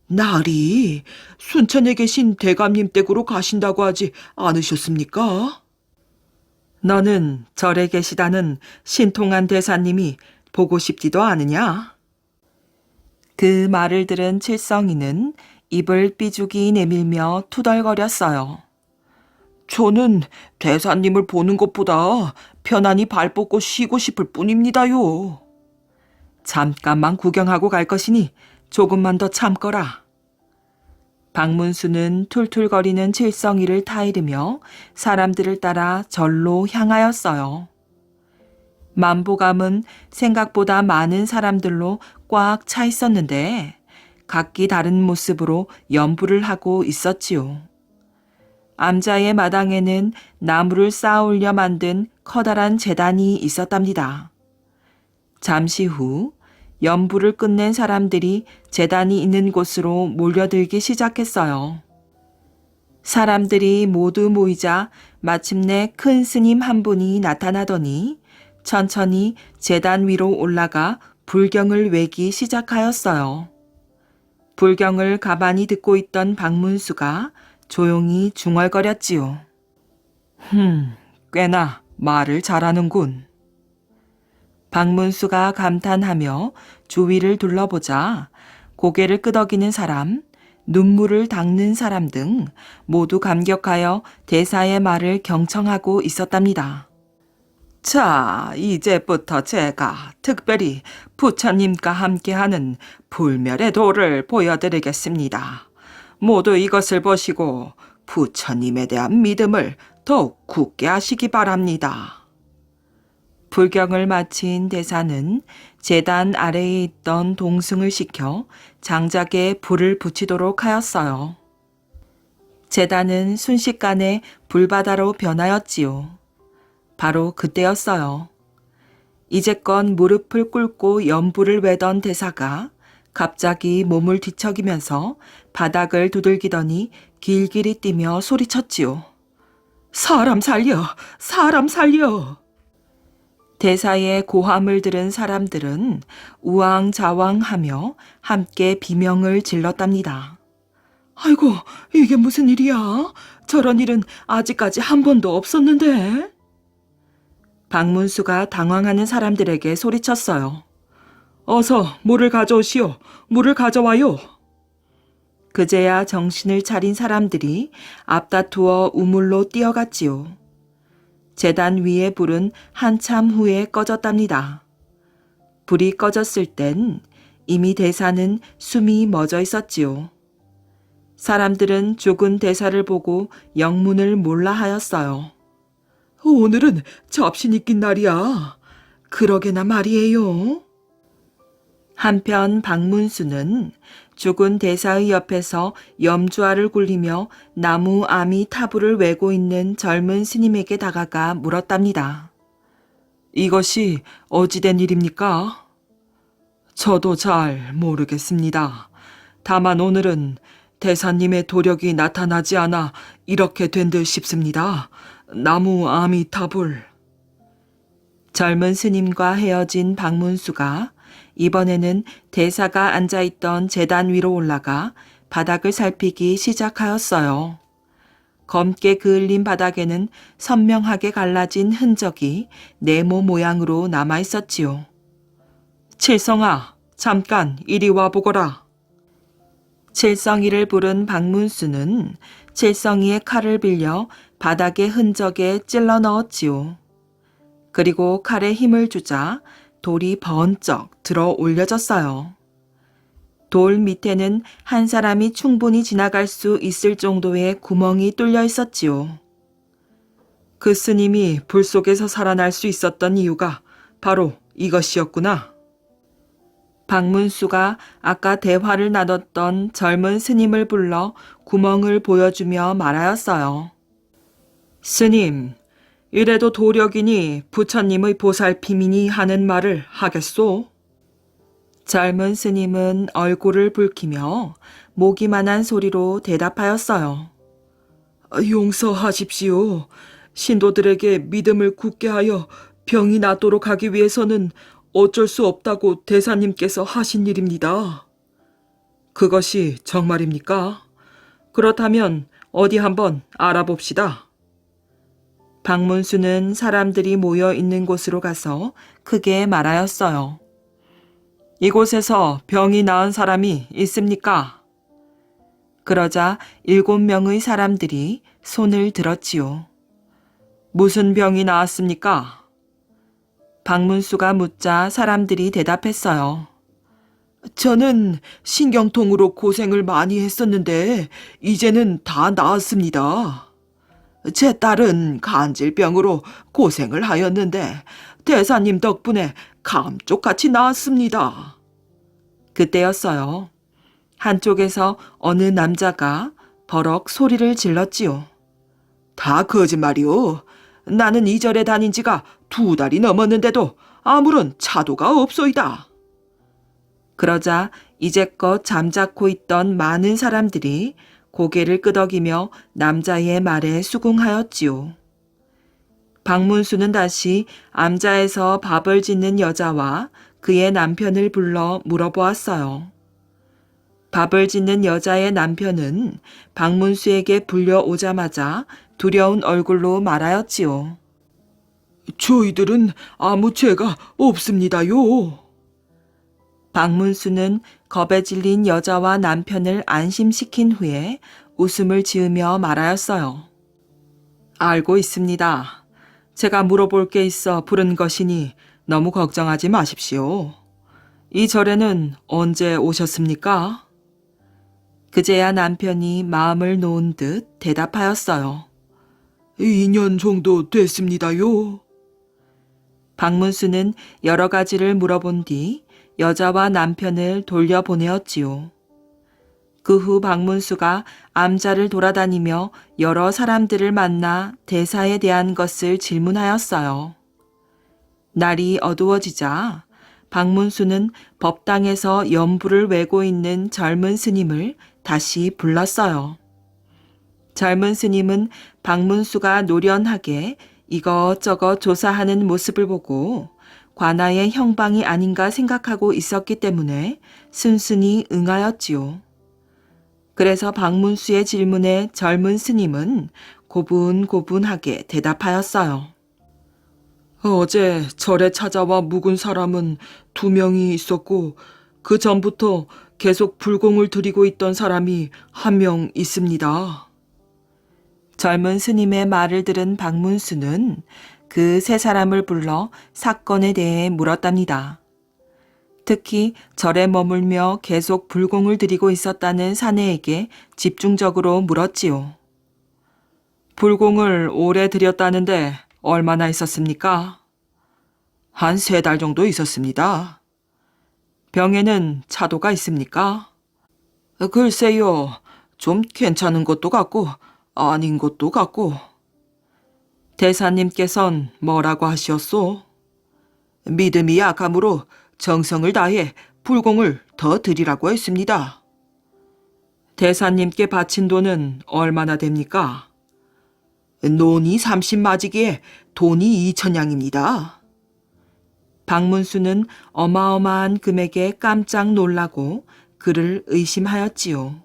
날이 순천에 계신 대감님 댁으로 가신다고 하지 않으셨습니까? 너는 절에 계시다는 신통한 대사님이 보고 싶지도 않으냐? 그 말을 들은 칠성이는 입을 삐죽이 내밀며 투덜거렸어요. 저는 대사님을 보는 것보다 편안히 발 뻗고 쉬고 싶을 뿐입니다요. 잠깐만 구경하고 갈 것이니 조금만 더 참거라. 박문수는 툴툴거리는 칠성이를 타이르며 사람들을 따라 절로 향하였어요. 만보감은 생각보다 많은 사람들로 꽉 차 있었는데 각기 다른 모습으로 연부를 하고 있었지요. 암자의 마당에는 나무를 쌓아 올려 만든 커다란 제단이 있었답니다. 잠시 후 연부를 끝낸 사람들이 제단이 있는 곳으로 몰려들기 시작했어요. 사람들이 모두 모이자 마침내 큰 스님 한 분이 나타나더니 천천히 제단 위로 올라가 불경을 외기 시작하였어요. 불경을 가만히 듣고 있던 박문수가 조용히 중얼거렸지요. 꽤나 말을 잘하는군. 박문수가 감탄하며 주위를 둘러보자 고개를 끄덕이는 사람, 눈물을 닦는 사람 등 모두 감격하여 대사의 말을 경청하고 있었답니다. 자, 이제부터 제가 특별히 부처님과 함께하는 불멸의 도를 보여드리겠습니다. 모두 이것을 보시고 부처님에 대한 믿음을 더욱 굳게 하시기 바랍니다. 불경을 마친 대사는 제단 아래에 있던 동승을 시켜 장작에 불을 붙이도록 하였어요. 제단은 순식간에 불바다로 변하였지요. 바로 그때였어요. 이제껏 무릎을 꿇고 연부를 외던 대사가 갑자기 몸을 뒤척이면서 바닥을 두들기더니 길길이 뛰며 소리쳤지요. 사람 살려! 사람 살려! 대사의 고함을 들은 사람들은 우왕좌왕하며 함께 비명을 질렀답니다. 아이고, 이게 무슨 일이야? 저런 일은 아직까지 한 번도 없었는데. 박문수가 당황하는 사람들에게 소리쳤어요. 어서 물을 가져오시오. 물을 가져와요. 그제야 정신을 차린 사람들이 앞다투어 우물로 뛰어갔지요. 제단 위의 불은 한참 후에 꺼졌답니다. 불이 꺼졌을 땐 이미 대사는 숨이 멎어 있었지요. 사람들은 죽은 대사를 보고 영문을 몰라 하였어요. 오늘은 접신이 낀 날이야. 그러게나 말이에요. 한편 박문수는 죽은 대사의 옆에서 염주알을 굴리며 나무 아미 타불을 외고 있는 젊은 스님에게 다가가 물었답니다. 이것이 어찌된 일입니까? 저도 잘 모르겠습니다. 다만 오늘은 대사님의 도력이 나타나지 않아 이렇게 된 듯 싶습니다. 나무 아미타불. 젊은 스님과 헤어진 박문수가 이번에는 대사가 앉아있던 제단 위로 올라가 바닥을 살피기 시작하였어요. 검게 그을린 바닥에는 선명하게 갈라진 흔적이 네모 모양으로 남아있었지요. 칠성아, 잠깐 이리 와보거라. 칠성이를 부른 박문수는 칠성이의 칼을 빌려 바닥의 흔적에 찔러 넣었지요. 그리고 칼에 힘을 주자 돌이 번쩍 들어 올려졌어요. 돌 밑에는 한 사람이 충분히 지나갈 수 있을 정도의 구멍이 뚫려 있었지요. 그 스님이 불 속에서 살아날 수 있었던 이유가 바로 이것이었구나. 박문수가 아까 대화를 나눴던 젊은 스님을 불러 구멍을 보여주며 말하였어요. 스님, 이래도 도력이니 부처님의 보살핌이니 하는 말을 하겠소? 젊은 스님은 얼굴을 붉히며 모기만한 소리로 대답하였어요. 용서하십시오. 신도들에게 믿음을 굳게 하여 병이 낫도록 하기 위해서는 어쩔 수 없다고 대사님께서 하신 일입니다. 그것이 정말입니까? 그렇다면 어디 한번 알아봅시다. 박문수는 사람들이 모여 있는 곳으로 가서 크게 말하였어요. 이곳에서 병이 나은 사람이 있습니까? 그러자 7명의 사람들이 손을 들었지요. 무슨 병이 나았습니까? 박문수가 묻자 사람들이 대답했어요. 저는 신경통으로 고생을 많이 했었는데 이제는 다 나았습니다. 제 딸은 간질병으로 고생을 하였는데 대사님 덕분에 감쪽같이 나았습니다. 그때였어요. 한쪽에서 어느 남자가 버럭 소리를 질렀지요. 다 거짓말이오. 나는 이 절에 다닌 지가 2달이 넘었는데도 아무런 차도가 없소이다. 그러자 이제껏 잠자코 있던 많은 사람들이 고개를 끄덕이며 남자의 말에 수긍하였지요. 박문수는 다시 암자에서 밥을 짓는 여자와 그의 남편을 불러 물어보았어요. 밥을 짓는 여자의 남편은 박문수에게 불려오자마자 두려운 얼굴로 말하였지요. 저희들은 아무 죄가 없습니다요. 박문수는 겁에 질린 여자와 남편을 안심시킨 후에 웃음을 지으며 말하였어요. 알고 있습니다. 제가 물어볼 게 있어 부른 것이니 너무 걱정하지 마십시오. 이 절에는 언제 오셨습니까? 그제야 남편이 마음을 놓은 듯 대답하였어요. 2년 정도 됐습니다요. 박문수는 여러 가지를 물어본 뒤 여자와 남편을 돌려보내었지요. 그 후 박문수가 암자를 돌아다니며 여러 사람들을 만나 대사에 대한 것을 질문하였어요. 날이 어두워지자 박문수는 법당에서 연불을 외고 있는 젊은 스님을 다시 불렀어요. 젊은 스님은 박문수가 노련하게 이것저것 조사하는 모습을 보고 관아의 형방이 아닌가 생각하고 있었기 때문에 순순히 응하였지요. 그래서 박문수의 질문에 젊은 스님은 고분고분하게 대답하였어요. 어제 절에 찾아와 묵은 사람은 2명이 있었고 그 전부터 계속 불공을 드리고 있던 사람이 1명 있습니다. 젊은 스님의 말을 들은 박문수는 그 3사람을 불러 사건에 대해 물었답니다. 특히 절에 머물며 계속 불공을 드리고 있었다는 사내에게 집중적으로 물었지요. 불공을 오래 드렸다는데 얼마나 있었습니까? 한 3달 정도 있었습니다. 병에는 차도가 있습니까? 글쎄요, 좀 괜찮은 것도 같고 아닌 것도 같고. 대사님께선 뭐라고 하시었소? 믿음이 약하므로 정성을 다해 불공을 더 드리라고 했습니다. 대사님께 바친 돈은 얼마나 됩니까? 논이 30마지기에 돈이 2천냥입니다. 박문수는 어마어마한 금액에 깜짝 놀라고 그를 의심하였지요.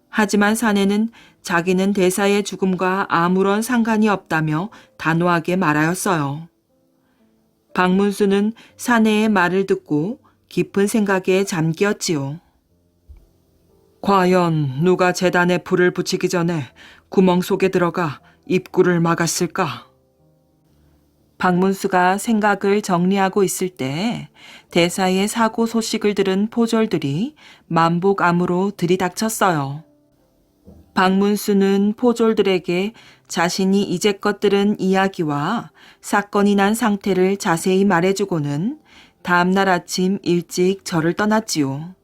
하지만 사내는 자기는 대사의 죽음과 아무런 상관이 없다며 단호하게 말하였어요. 박문수는 사내의 말을 듣고 깊은 생각에 잠기었지요. 과연 누가 제단에 불을 붙이기 전에 구멍 속에 들어가 입구를 막았을까? 박문수가 생각을 정리하고 있을 때 대사의 사고 소식을 들은 포졸들이 만복암으로 들이닥쳤어요. 박문수는 포졸들에게 자신이 이제껏 들은 이야기와 사건이 난 상태를 자세히 말해주고는 다음날 아침 일찍 절을 떠났지요.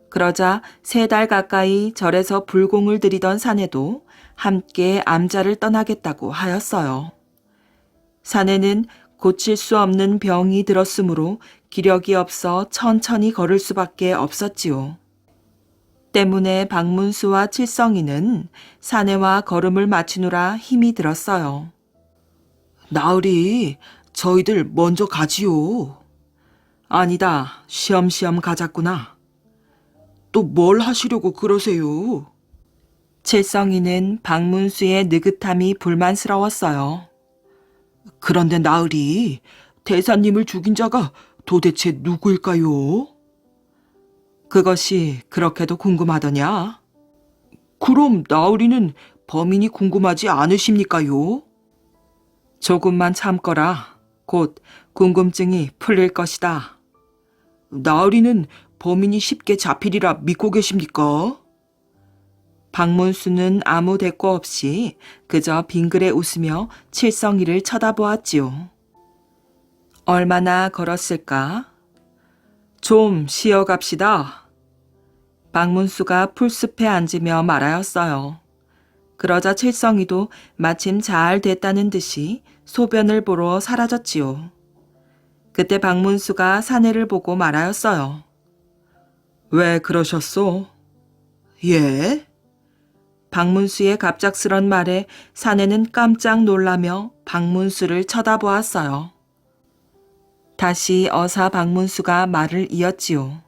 그러자 3달 가까이 절에서 불공을 들이던 사내도 함께 암자를 떠나겠다고 하였어요. 사내는 고칠 수 없는 병이 들었으므로 기력이 없어 천천히 걸을 수밖에 없었지요. 때문에 박문수와 칠성이는 사내와 걸음을 맞추느라 힘이 들었어요. 나으리, 저희들 먼저 가지요. 아니다, 쉬엄쉬엄 가자꾸나. 또 뭘 하시려고 그러세요? 칠성이는 박문수의 느긋함이 불만스러웠어요. 그런데 나으리, 대사님을 죽인 자가 도대체 누구일까요? 그것이 그렇게도 궁금하더냐? 그럼 나으리는 범인이 궁금하지 않으십니까요? 조금만 참거라. 곧 궁금증이 풀릴 것이다. 나으리는 범인이 쉽게 잡히리라 믿고 계십니까? 박문수는 아무 대꾸 없이 그저 빙그레 웃으며 칠성이를 쳐다보았지요. 얼마나 걸었을까? 좀 쉬어갑시다. 박문수가 풀숲에 앉으며 말하였어요. 그러자 칠성이도 마침 잘 됐다는 듯이 소변을 보러 사라졌지요. 그때 박문수가 사내를 보고 말하였어요. 왜 그러셨소? 예? 박문수의 갑작스런 말에 사내는 깜짝 놀라며 박문수를 쳐다보았어요. 다시 어사 박문수가 말을 이었지요.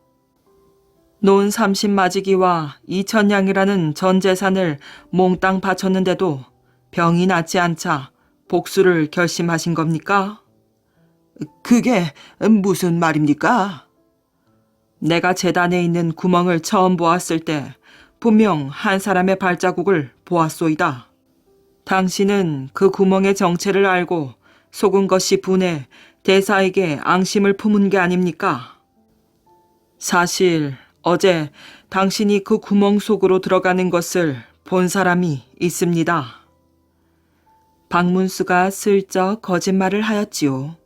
논 30마지기와 2천냥이라는 전 재산을 몽땅 바쳤는데도 병이 낫지 않자 복수를 결심하신 겁니까? 그게 무슨 말입니까? 내가 재단에 있는 구멍을 처음 보았을 때 분명 한 사람의 발자국을 보았소이다. 당신은 그 구멍의 정체를 알고 속은 것이 분해 대사에게 앙심을 품은 게 아닙니까? 사실 어제 당신이 그 구멍 속으로 들어가는 것을 본 사람이 있습니다. 박문수가 슬쩍 거짓말을 하였지요.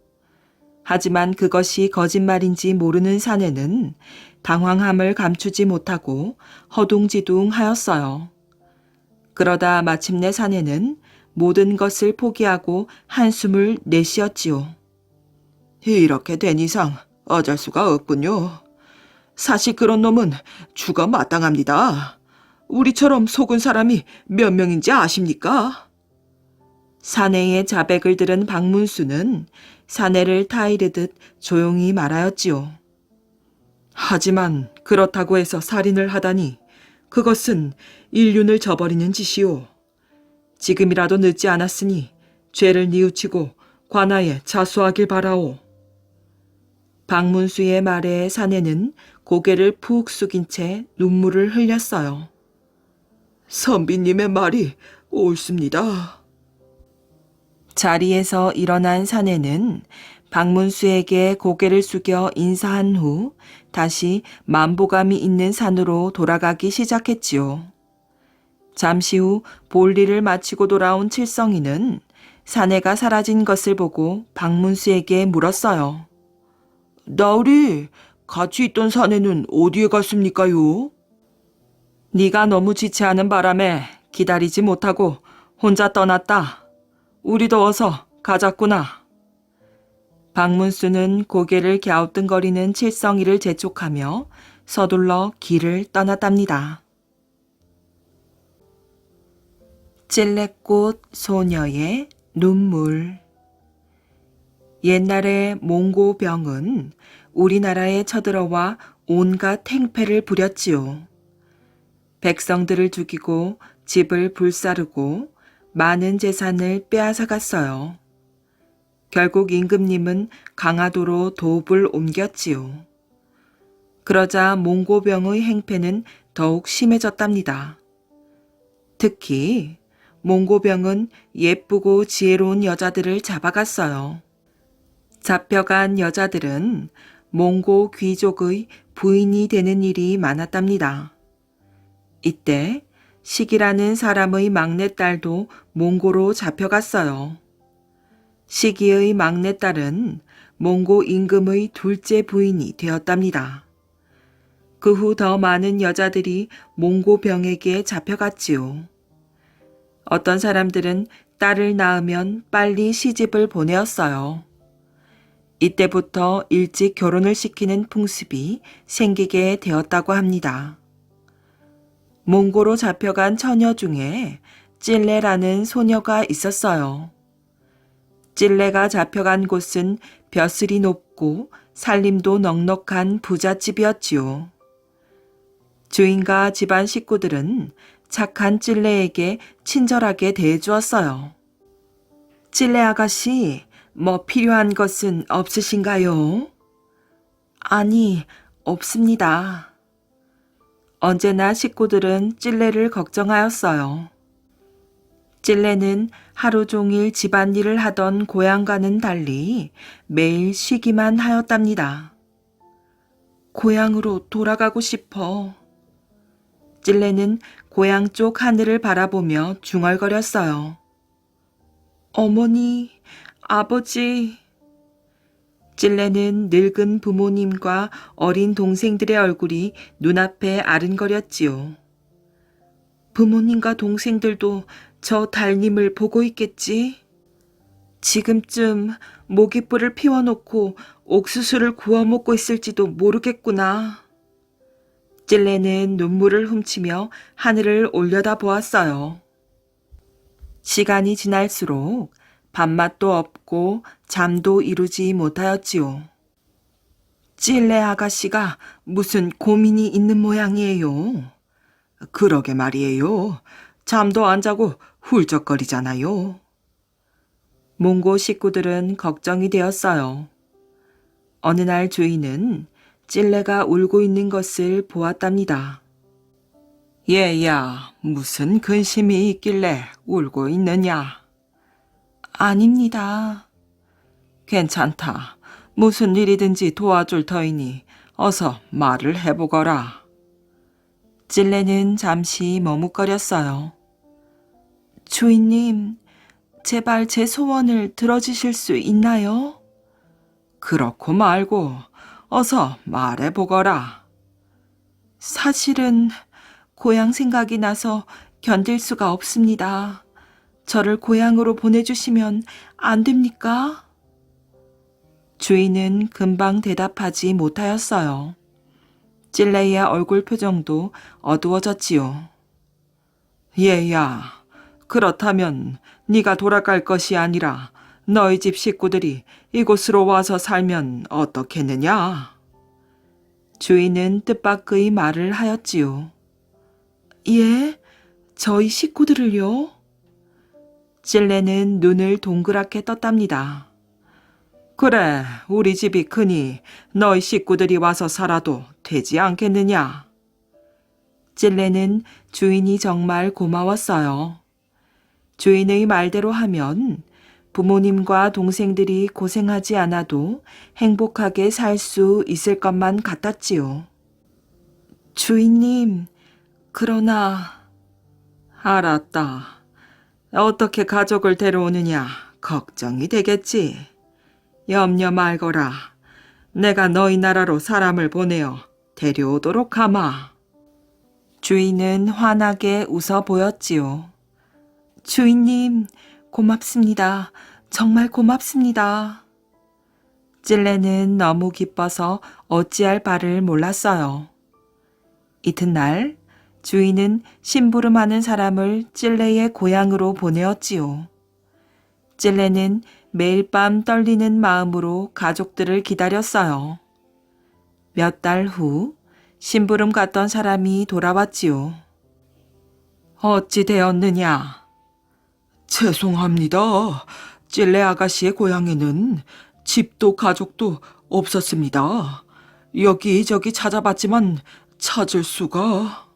하지만 그것이 거짓말인지 모르는 사내는 당황함을 감추지 못하고 허둥지둥하였어요. 그러다 마침내 사내는 모든 것을 포기하고 한숨을 내쉬었지요. 이렇게 된 이상 어쩔 수가 없군요. 사실 그런 놈은 죽어 마땅합니다. 우리처럼 속은 사람이 몇 명인지 아십니까? 사내의 자백을 들은 박문수는 사내를 타이르듯 조용히 말하였지요. 하지만 그렇다고 해서 살인을 하다니 그것은 인륜을 저버리는 짓이오. 지금이라도 늦지 않았으니 죄를 뉘우치고 관아에 자수하길 바라오. 박문수의 말에 사내는 고개를 푹 숙인 채 눈물을 흘렸어요. 선비님의 말이 옳습니다. 자리에서 일어난 사내는 박문수에게 고개를 숙여 인사한 후 다시 만보감이 있는 산으로 돌아가기 시작했지요. 잠시 후 볼일을 마치고 돌아온 칠성이는 사내가 사라진 것을 보고 박문수에게 물었어요. 나으리, 같이 있던 사내는 어디에 갔습니까요? 네가 너무 지체하는 바람에 기다리지 못하고 혼자 떠났다. 우리도 어서 가자꾸나. 박문수는 고개를 갸우뚱거리는 칠성이를 재촉하며 서둘러 길을 떠났답니다. 찔레꽃 소녀의 눈물. 옛날에 몽고병은 우리나라에 쳐들어와 온갖 행패를 부렸지요. 백성들을 죽이고 집을 불사르고 많은 재산을 빼앗아갔어요. 결국 임금님은 강화도로 도읍을 옮겼지요. 그러자 몽고병의 행패는 더욱 심해졌답니다. 특히 몽고병은 예쁘고 지혜로운 여자들을 잡아갔어요. 잡혀간 여자들은 몽고 귀족의 부인이 되는 일이 많았답니다. 이때 시기라는 사람의 막내딸도 몽고로 잡혀갔어요. 시기의 막내딸은 몽고 임금의 둘째 부인이 되었답니다. 그 후 더 많은 여자들이 몽고병에게 잡혀갔지요. 어떤 사람들은 딸을 낳으면 빨리 시집을 보내었어요. 이때부터 일찍 결혼을 시키는 풍습이 생기게 되었다고 합니다. 몽고로 잡혀간 처녀 중에 찔레라는 소녀가 있었어요. 찔레가 잡혀간 곳은 벼슬이 높고 살림도 넉넉한 부잣집이었지요. 주인과 집안 식구들은 착한 찔레에게 친절하게 대해주었어요. 찔레 아가씨, 뭐 필요한 것은 없으신가요? 아니, 없습니다. 언제나 식구들은 찔레를 걱정하였어요. 찔레는 하루 종일 집안일을 하던 고향과는 달리 매일 쉬기만 하였답니다. 고향으로 돌아가고 싶어. 찔레는 고향 쪽 하늘을 바라보며 중얼거렸어요. 어머니, 아버지. 찔레는 늙은 부모님과 어린 동생들의 얼굴이 눈앞에 아른거렸지요. 부모님과 동생들도 저 달님을 보고 있겠지? 지금쯤 모깃불을 피워놓고 옥수수를 구워 먹고 있을지도 모르겠구나. 찔레는 눈물을 훔치며 하늘을 올려다 보았어요. 시간이 지날수록 밥맛도 없고 잠도 이루지 못하였지요. 찔레 아가씨가 무슨 고민이 있는 모양이에요. 그러게 말이에요. 잠도 안 자고 훌쩍거리잖아요. 몽고 식구들은 걱정이 되었어요. 어느 날 주인은 찔레가 울고 있는 것을 보았답니다. 얘야, 무슨 근심이 있길래 울고 있느냐? 아닙니다. 괜찮다. 무슨 일이든지 도와줄 터이니 어서 말을 해보거라. 찔레는 잠시 머뭇거렸어요. 주인님, 제발 제 소원을 들어주실 수 있나요? 그렇고 말고 어서 말해보거라. 사실은 고향 생각이 나서 견딜 수가 없습니다. 저를 고향으로 보내주시면 안 됩니까? 주인은 금방 대답하지 못하였어요. 찔레의 얼굴 표정도 어두워졌지요. 얘야, 그렇다면 네가 돌아갈 것이 아니라 너희 집 식구들이 이곳으로 와서 살면 어떻겠느냐? 주인은 뜻밖의 말을 하였지요. 예? 저희 식구들을요? 찔레는 눈을 동그랗게 떴답니다. 그래, 우리 집이 크니 너희 식구들이 와서 살아도 되지 않겠느냐? 찔레는 주인이 정말 고마웠어요. 주인의 말대로 하면 부모님과 동생들이 고생하지 않아도 행복하게 살 수 있을 것만 같았지요. 주인님, 그러나... 알았다. 어떻게 가족을 데려오느냐 걱정이 되겠지. 염려 말거라. 내가 너희 나라로 사람을 보내어 데려오도록 하마. 주인은 환하게 웃어 보였지요. 주인님, 고맙습니다. 정말 고맙습니다. 찔레는 너무 기뻐서 어찌할 바를 몰랐어요. 이튿날 주인은 심부름하는 사람을 찔레의 고향으로 보내었지요. 찔레는 매일 밤 떨리는 마음으로 가족들을 기다렸어요. 몇 달 후 심부름 갔던 사람이 돌아왔지요. 어찌 되었느냐? 죄송합니다. 찔레 아가씨의 고향에는 집도 가족도 없었습니다. 여기저기 찾아봤지만 찾을 수가.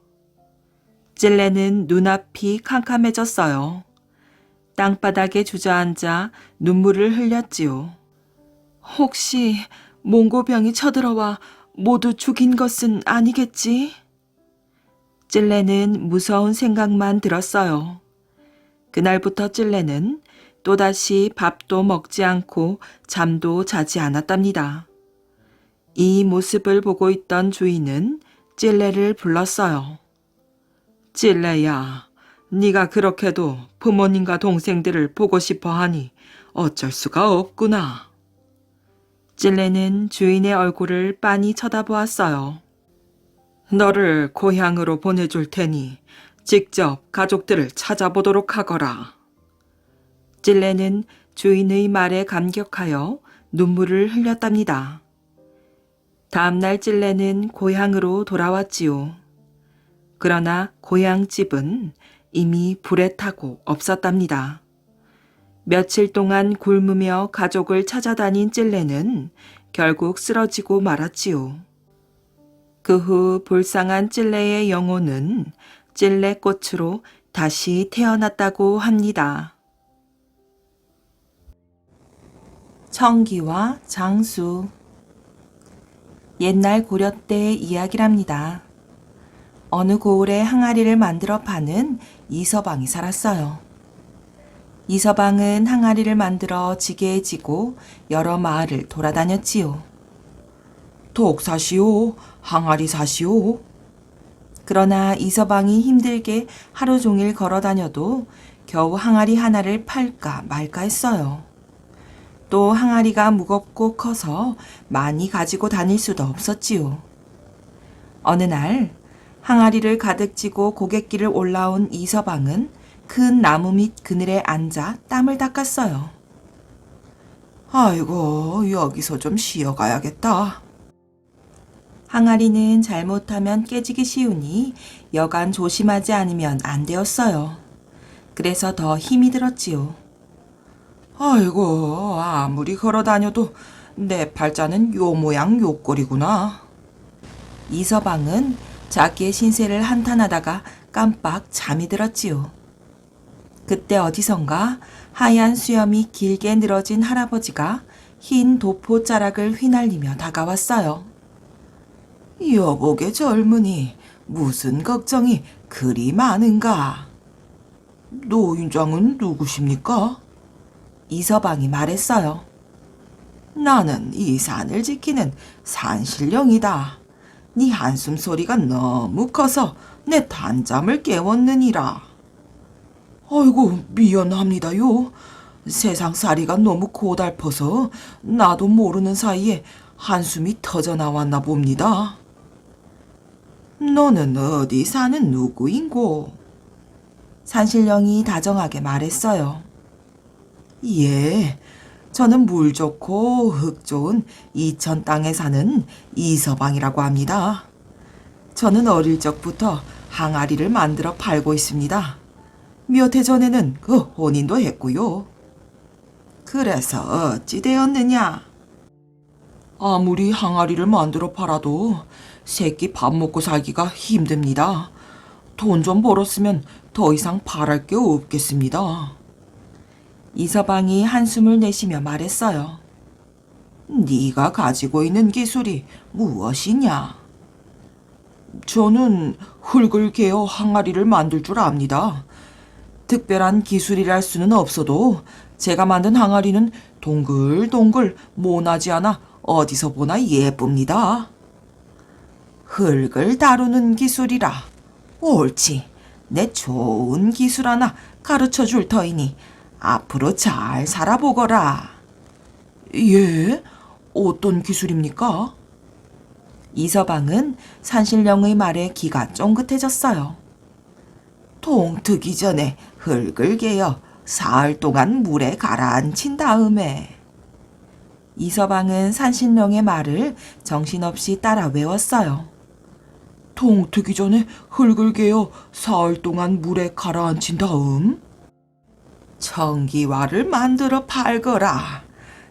찔레는 눈앞이 캄캄해졌어요. 땅바닥에 주저앉아 눈물을 흘렸지요. 혹시 몽고병이 쳐들어와 모두 죽인 것은 아니겠지? 찔레는 무서운 생각만 들었어요. 그날부터 찔레는 또다시 밥도 먹지 않고 잠도 자지 않았답니다. 이 모습을 보고 있던 주인은 찔레를 불렀어요. 찔레야, 네가 그렇게도 부모님과 동생들을 보고 싶어 하니 어쩔 수가 없구나. 찔레는 주인의 얼굴을 빤히 쳐다보았어요. 너를 고향으로 보내줄 테니 직접 가족들을 찾아보도록 하거라. 찔레는 주인의 말에 감격하여 눈물을 흘렸답니다. 다음날 찔레는 고향으로 돌아왔지요. 그러나 고향집은 이미 불에 타고 없었답니다. 며칠 동안 굶으며 가족을 찾아다닌 찔레는 결국 쓰러지고 말았지요. 그 후 불쌍한 찔레의 영혼은 찔레꽃으로 다시 태어났다고 합니다. 청기와 장수. 옛날 고려 때의 이야기랍니다. 어느 고을에 항아리를 만들어 파는 이서방이 살았어요. 이서방은 항아리를 만들어 지게에 지고 여러 마을을 돌아다녔지요. 독 사시오, 항아리 사시오. 그러나 이서방이 힘들게 하루 종일 걸어 다녀도 겨우 항아리 하나를 팔까 말까 했어요. 또 항아리가 무겁고 커서 많이 가지고 다닐 수도 없었지요. 어느 날 항아리를 가득 지고 고갯길을 올라온 이서방은 큰 나무 밑 그늘에 앉아 땀을 닦았어요. 아이고, 여기서 좀 쉬어가야겠다. 항아리는 잘못하면 깨지기 쉬우니 여간 조심하지 않으면 안 되었어요. 그래서 더 힘이 들었지요. 아이고, 아무리 걸어 다녀도 내 팔자는 요 모양 요 꼴이구나. 이서방은 자기의 신세를 한탄하다가 깜빡 잠이 들었지요. 그때 어디선가 하얀 수염이 길게 늘어진 할아버지가 흰 도포 자락을 휘날리며 다가왔어요. 여복의 젊은이, 무슨 걱정이 그리 많은가? 노인장은 누구십니까? 이서방이 말했어요. 나는 이 산을 지키는 산신령이다. 네 한숨 소리가 너무 커서 내 단잠을 깨웠느니라. 아이고, 미안합니다요. 세상살이가 너무 고달퍼서 나도 모르는 사이에 한숨이 터져 나왔나 봅니다. 너는 어디 사는 누구인고? 산신령이 다정하게 말했어요. 예, 저는 물 좋고 흙 좋은 이천 땅에 사는 이서방이라고 합니다. 저는 어릴 적부터 항아리를 만들어 팔고 있습니다. 몇 해 전에는 그 혼인도 했고요. 그래서 어찌 되었느냐? 아무리 항아리를 만들어 팔아도 새끼 밥 먹고 살기가 힘듭니다. 돈 좀 벌었으면 더 이상 바랄 게 없겠습니다. 이서방이 한숨을 내쉬며 말했어요. 네가 가지고 있는 기술이 무엇이냐? 저는 흙을 개어 항아리를 만들 줄 압니다. 특별한 기술이랄 수는 없어도 제가 만든 항아리는 동글동글 모나지 않아 어디서 보나 예쁩니다. 흙을 다루는 기술이라. 옳지. 내 좋은 기술 하나 가르쳐 줄 터이니 앞으로 잘 살아보거라. 예? 어떤 기술입니까? 이서방은 산신령의 말에 귀가 쫑긋해졌어요. 동트기 전에 흙을 개어 사흘 동안 물에 가라앉힌 다음에. 이서방은 산신령의 말을 정신없이 따라 외웠어요. 동트기 전에 흙을 개어 사흘 동안 물에 가라앉힌 다음? 청기화를 만들어 팔거라.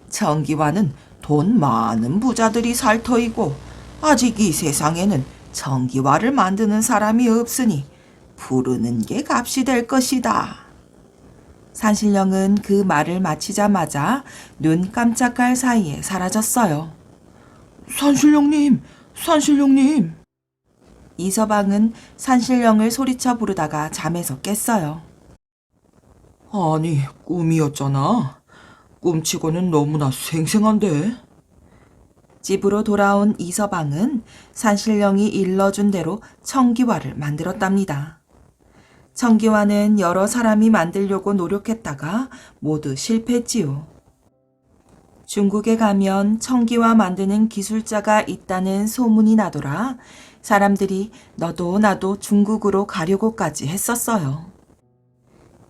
청기화는 돈 많은 부자들이 살 터이고 아직 이 세상에는 청기화를 만드는 사람이 없으니 부르는 게 값이 될 것이다. 산신령은 그 말을 마치자마자 눈 깜짝할 사이에 사라졌어요. 산신령님, 산신령님. 이서방은 산신령을 소리쳐 부르다가 잠에서 깼어요. 아니, 꿈이었잖아. 꿈치고는 너무나 생생한데. 집으로 돌아온 이서방은 산신령이 일러준 대로 청기화를 만들었답니다. 청기화는 여러 사람이 만들려고 노력했다가 모두 실패했지요. 중국에 가면 청기화 만드는 기술자가 있다는 소문이 나더라 사람들이 너도 나도 중국으로 가려고까지 했었어요.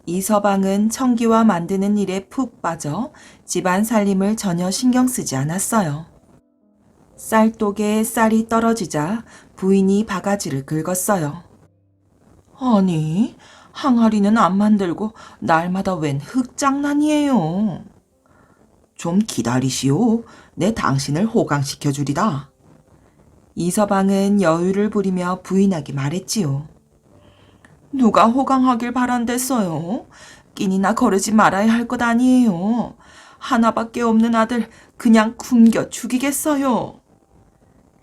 이서방은 청기화 만드는 일에 푹 빠져 집안 살림을 전혀 신경 쓰지 않았어요. 쌀독에 쌀이 떨어지자 부인이 바가지를 긁었어요. 아니, 항아리는 안 만들고 날마다 웬 흙장난이에요. 좀 기다리시오. 내 당신을 호강시켜 주리다. 이서방은 여유를 부리며 부인에게 말했지요. 누가 호강하길 바란댔어요. 끼니나 거르지 말아야 할 것 아니에요. 하나밖에 없는 아들 그냥 굶겨 죽이겠어요.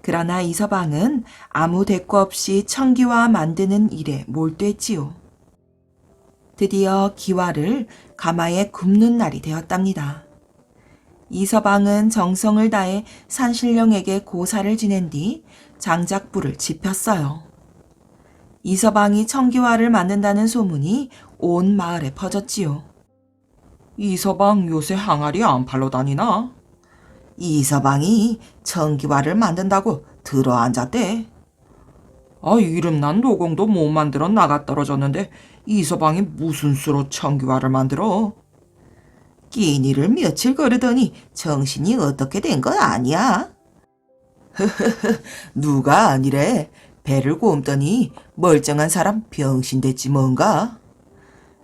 그러나 이서방은 아무 대꾸 없이 청기화 만드는 일에 몰두했지요. 드디어 기화를 가마에 굽는 날이 되었답니다. 이서방은 정성을 다해 산신령에게 고사를 지낸 뒤 장작불을 지폈어요. 이서방이 청기화를 만든다는 소문이 온 마을에 퍼졌지요. 이서방 요새 항아리 안 팔러 다니나? 이서방이 청기화를 만든다고 들어앉았대. 이름난 노공도 못 만들어 나가 떨어졌는데 이서방이 무슨 수로 청기화를 만들어? 끼니를 며칠 거르더니 정신이 어떻게 된 건 아니야? 누가 아니래. 배를 굼더니 멀쩡한 사람 병신 됐지 뭔가.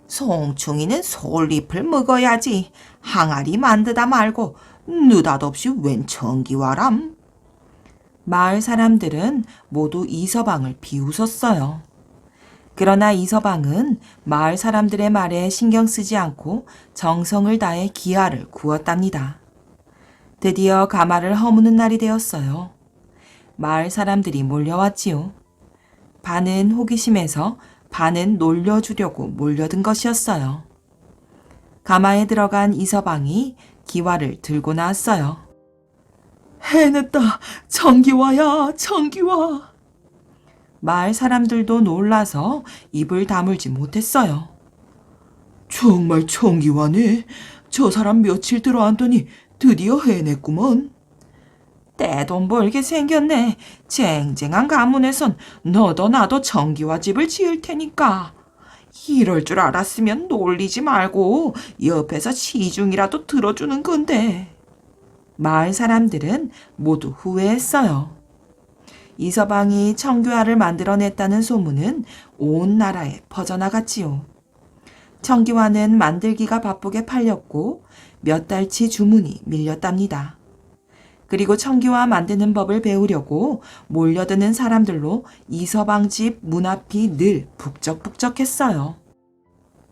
송충이는 솔잎을 먹어야지 항아리 만드다 말고 느닷없이 웬 청기화람. 마을 사람들은 모두 이서방을 비웃었어요. 그러나 이서방은 마을 사람들의 말에 신경 쓰지 않고 정성을 다해 기화를 구웠답니다. 드디어 가마를 허무는 날이 되었어요. 마을 사람들이 몰려왔지요. 반은 호기심에서 반은 놀려주려고 몰려든 것이었어요. 가마에 들어간 이서방이 기화를 들고 나왔어요. 해냈다! 청기화야, 청기화! 마을 사람들도 놀라서 입을 다물지 못했어요. 정말 청기화네. 저 사람 며칠 들어앉더니 드디어 해냈구먼. 떼돈 벌게 생겼네. 쟁쟁한 가문에선 너도 나도 청기화 집을 지을 테니까. 이럴 줄 알았으면 놀리지 말고 옆에서 시중이라도 들어주는 건데. 마을 사람들은 모두 후회했어요. 이서방이 청기화를 만들어냈다는 소문은 온 나라에 퍼져나갔지요. 청기화는 만들기가 바쁘게 팔렸고 몇 달치 주문이 밀렸답니다. 그리고 청기화 만드는 법을 배우려고 몰려드는 사람들로 이서방 집 문 앞이 늘 북적북적했어요.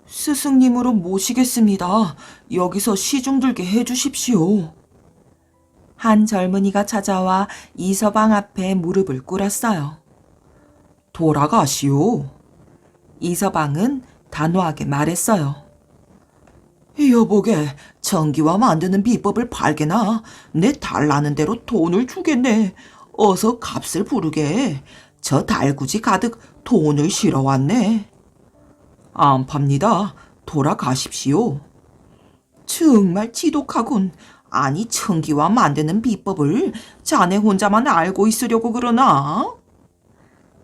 스승님으로 모시겠습니다. 여기서 시중 들게 해주십시오. 한 젊은이가 찾아와 이서방 앞에 무릎을 꿇었어요. 돌아가시오. 이서방은 단호하게 말했어요. 여보게 청기화 만드는 비법을 발견하. 내 달라는 대로 돈을 주겠네. 어서 값을 부르게. 저 달구지 가득 돈을 실어 왔네. 안 팝니다. 돌아가십시오. 정말 지독하군. 아니, 청기와 만드는 비법을 자네 혼자만 알고 있으려고 그러나?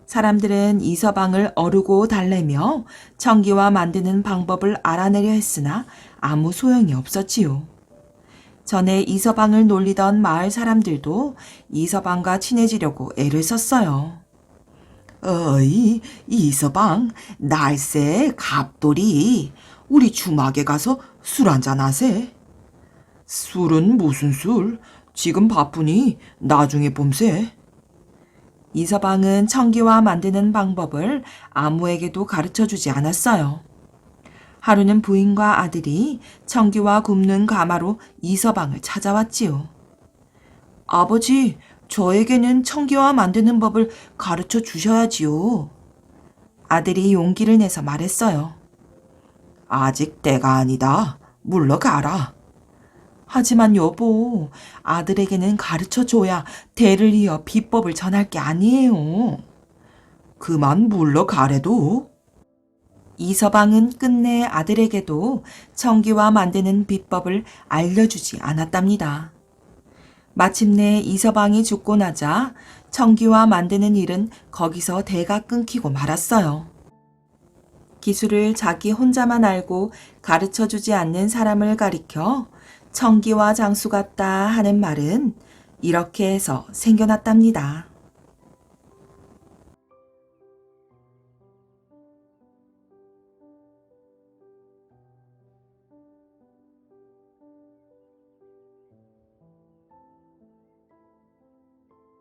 사람들은 이서방을 어르고 달래며 청기와 만드는 방법을 알아내려 했으나 아무 소용이 없었지요. 전에 이서방을 놀리던 마을 사람들도 이서방과 친해지려고 애를 썼어요. 어이, 이서방, 날쌔 갑돌이 우리 주막에 가서 술 한잔 하세. 술은 무슨 술? 지금 바쁘니 나중에 봄세. 이서방은 청기와 만드는 방법을 아무에게도 가르쳐주지 않았어요. 하루는 부인과 아들이 청기와 굽는 가마로 이서방을 찾아왔지요. 아버지, 저에게는 청기와 만드는 법을 가르쳐 주셔야지요. 아들이 용기를 내서 말했어요. 아직 때가 아니다. 물러가라. 하지만 여보, 아들에게는 가르쳐 줘야 대를 이어 비법을 전할 게 아니에요. 그만 물러가래도. 이서방은 끝내 아들에게도 청기와 만드는 비법을 알려주지 않았답니다. 마침내 이서방이 죽고 나자 청기와 만드는 일은 거기서 대가 끊기고 말았어요. 기술을 자기 혼자만 알고 가르쳐주지 않는 사람을 가리켜 청기와 장수 같다 하는 말은 이렇게 해서 생겨났답니다.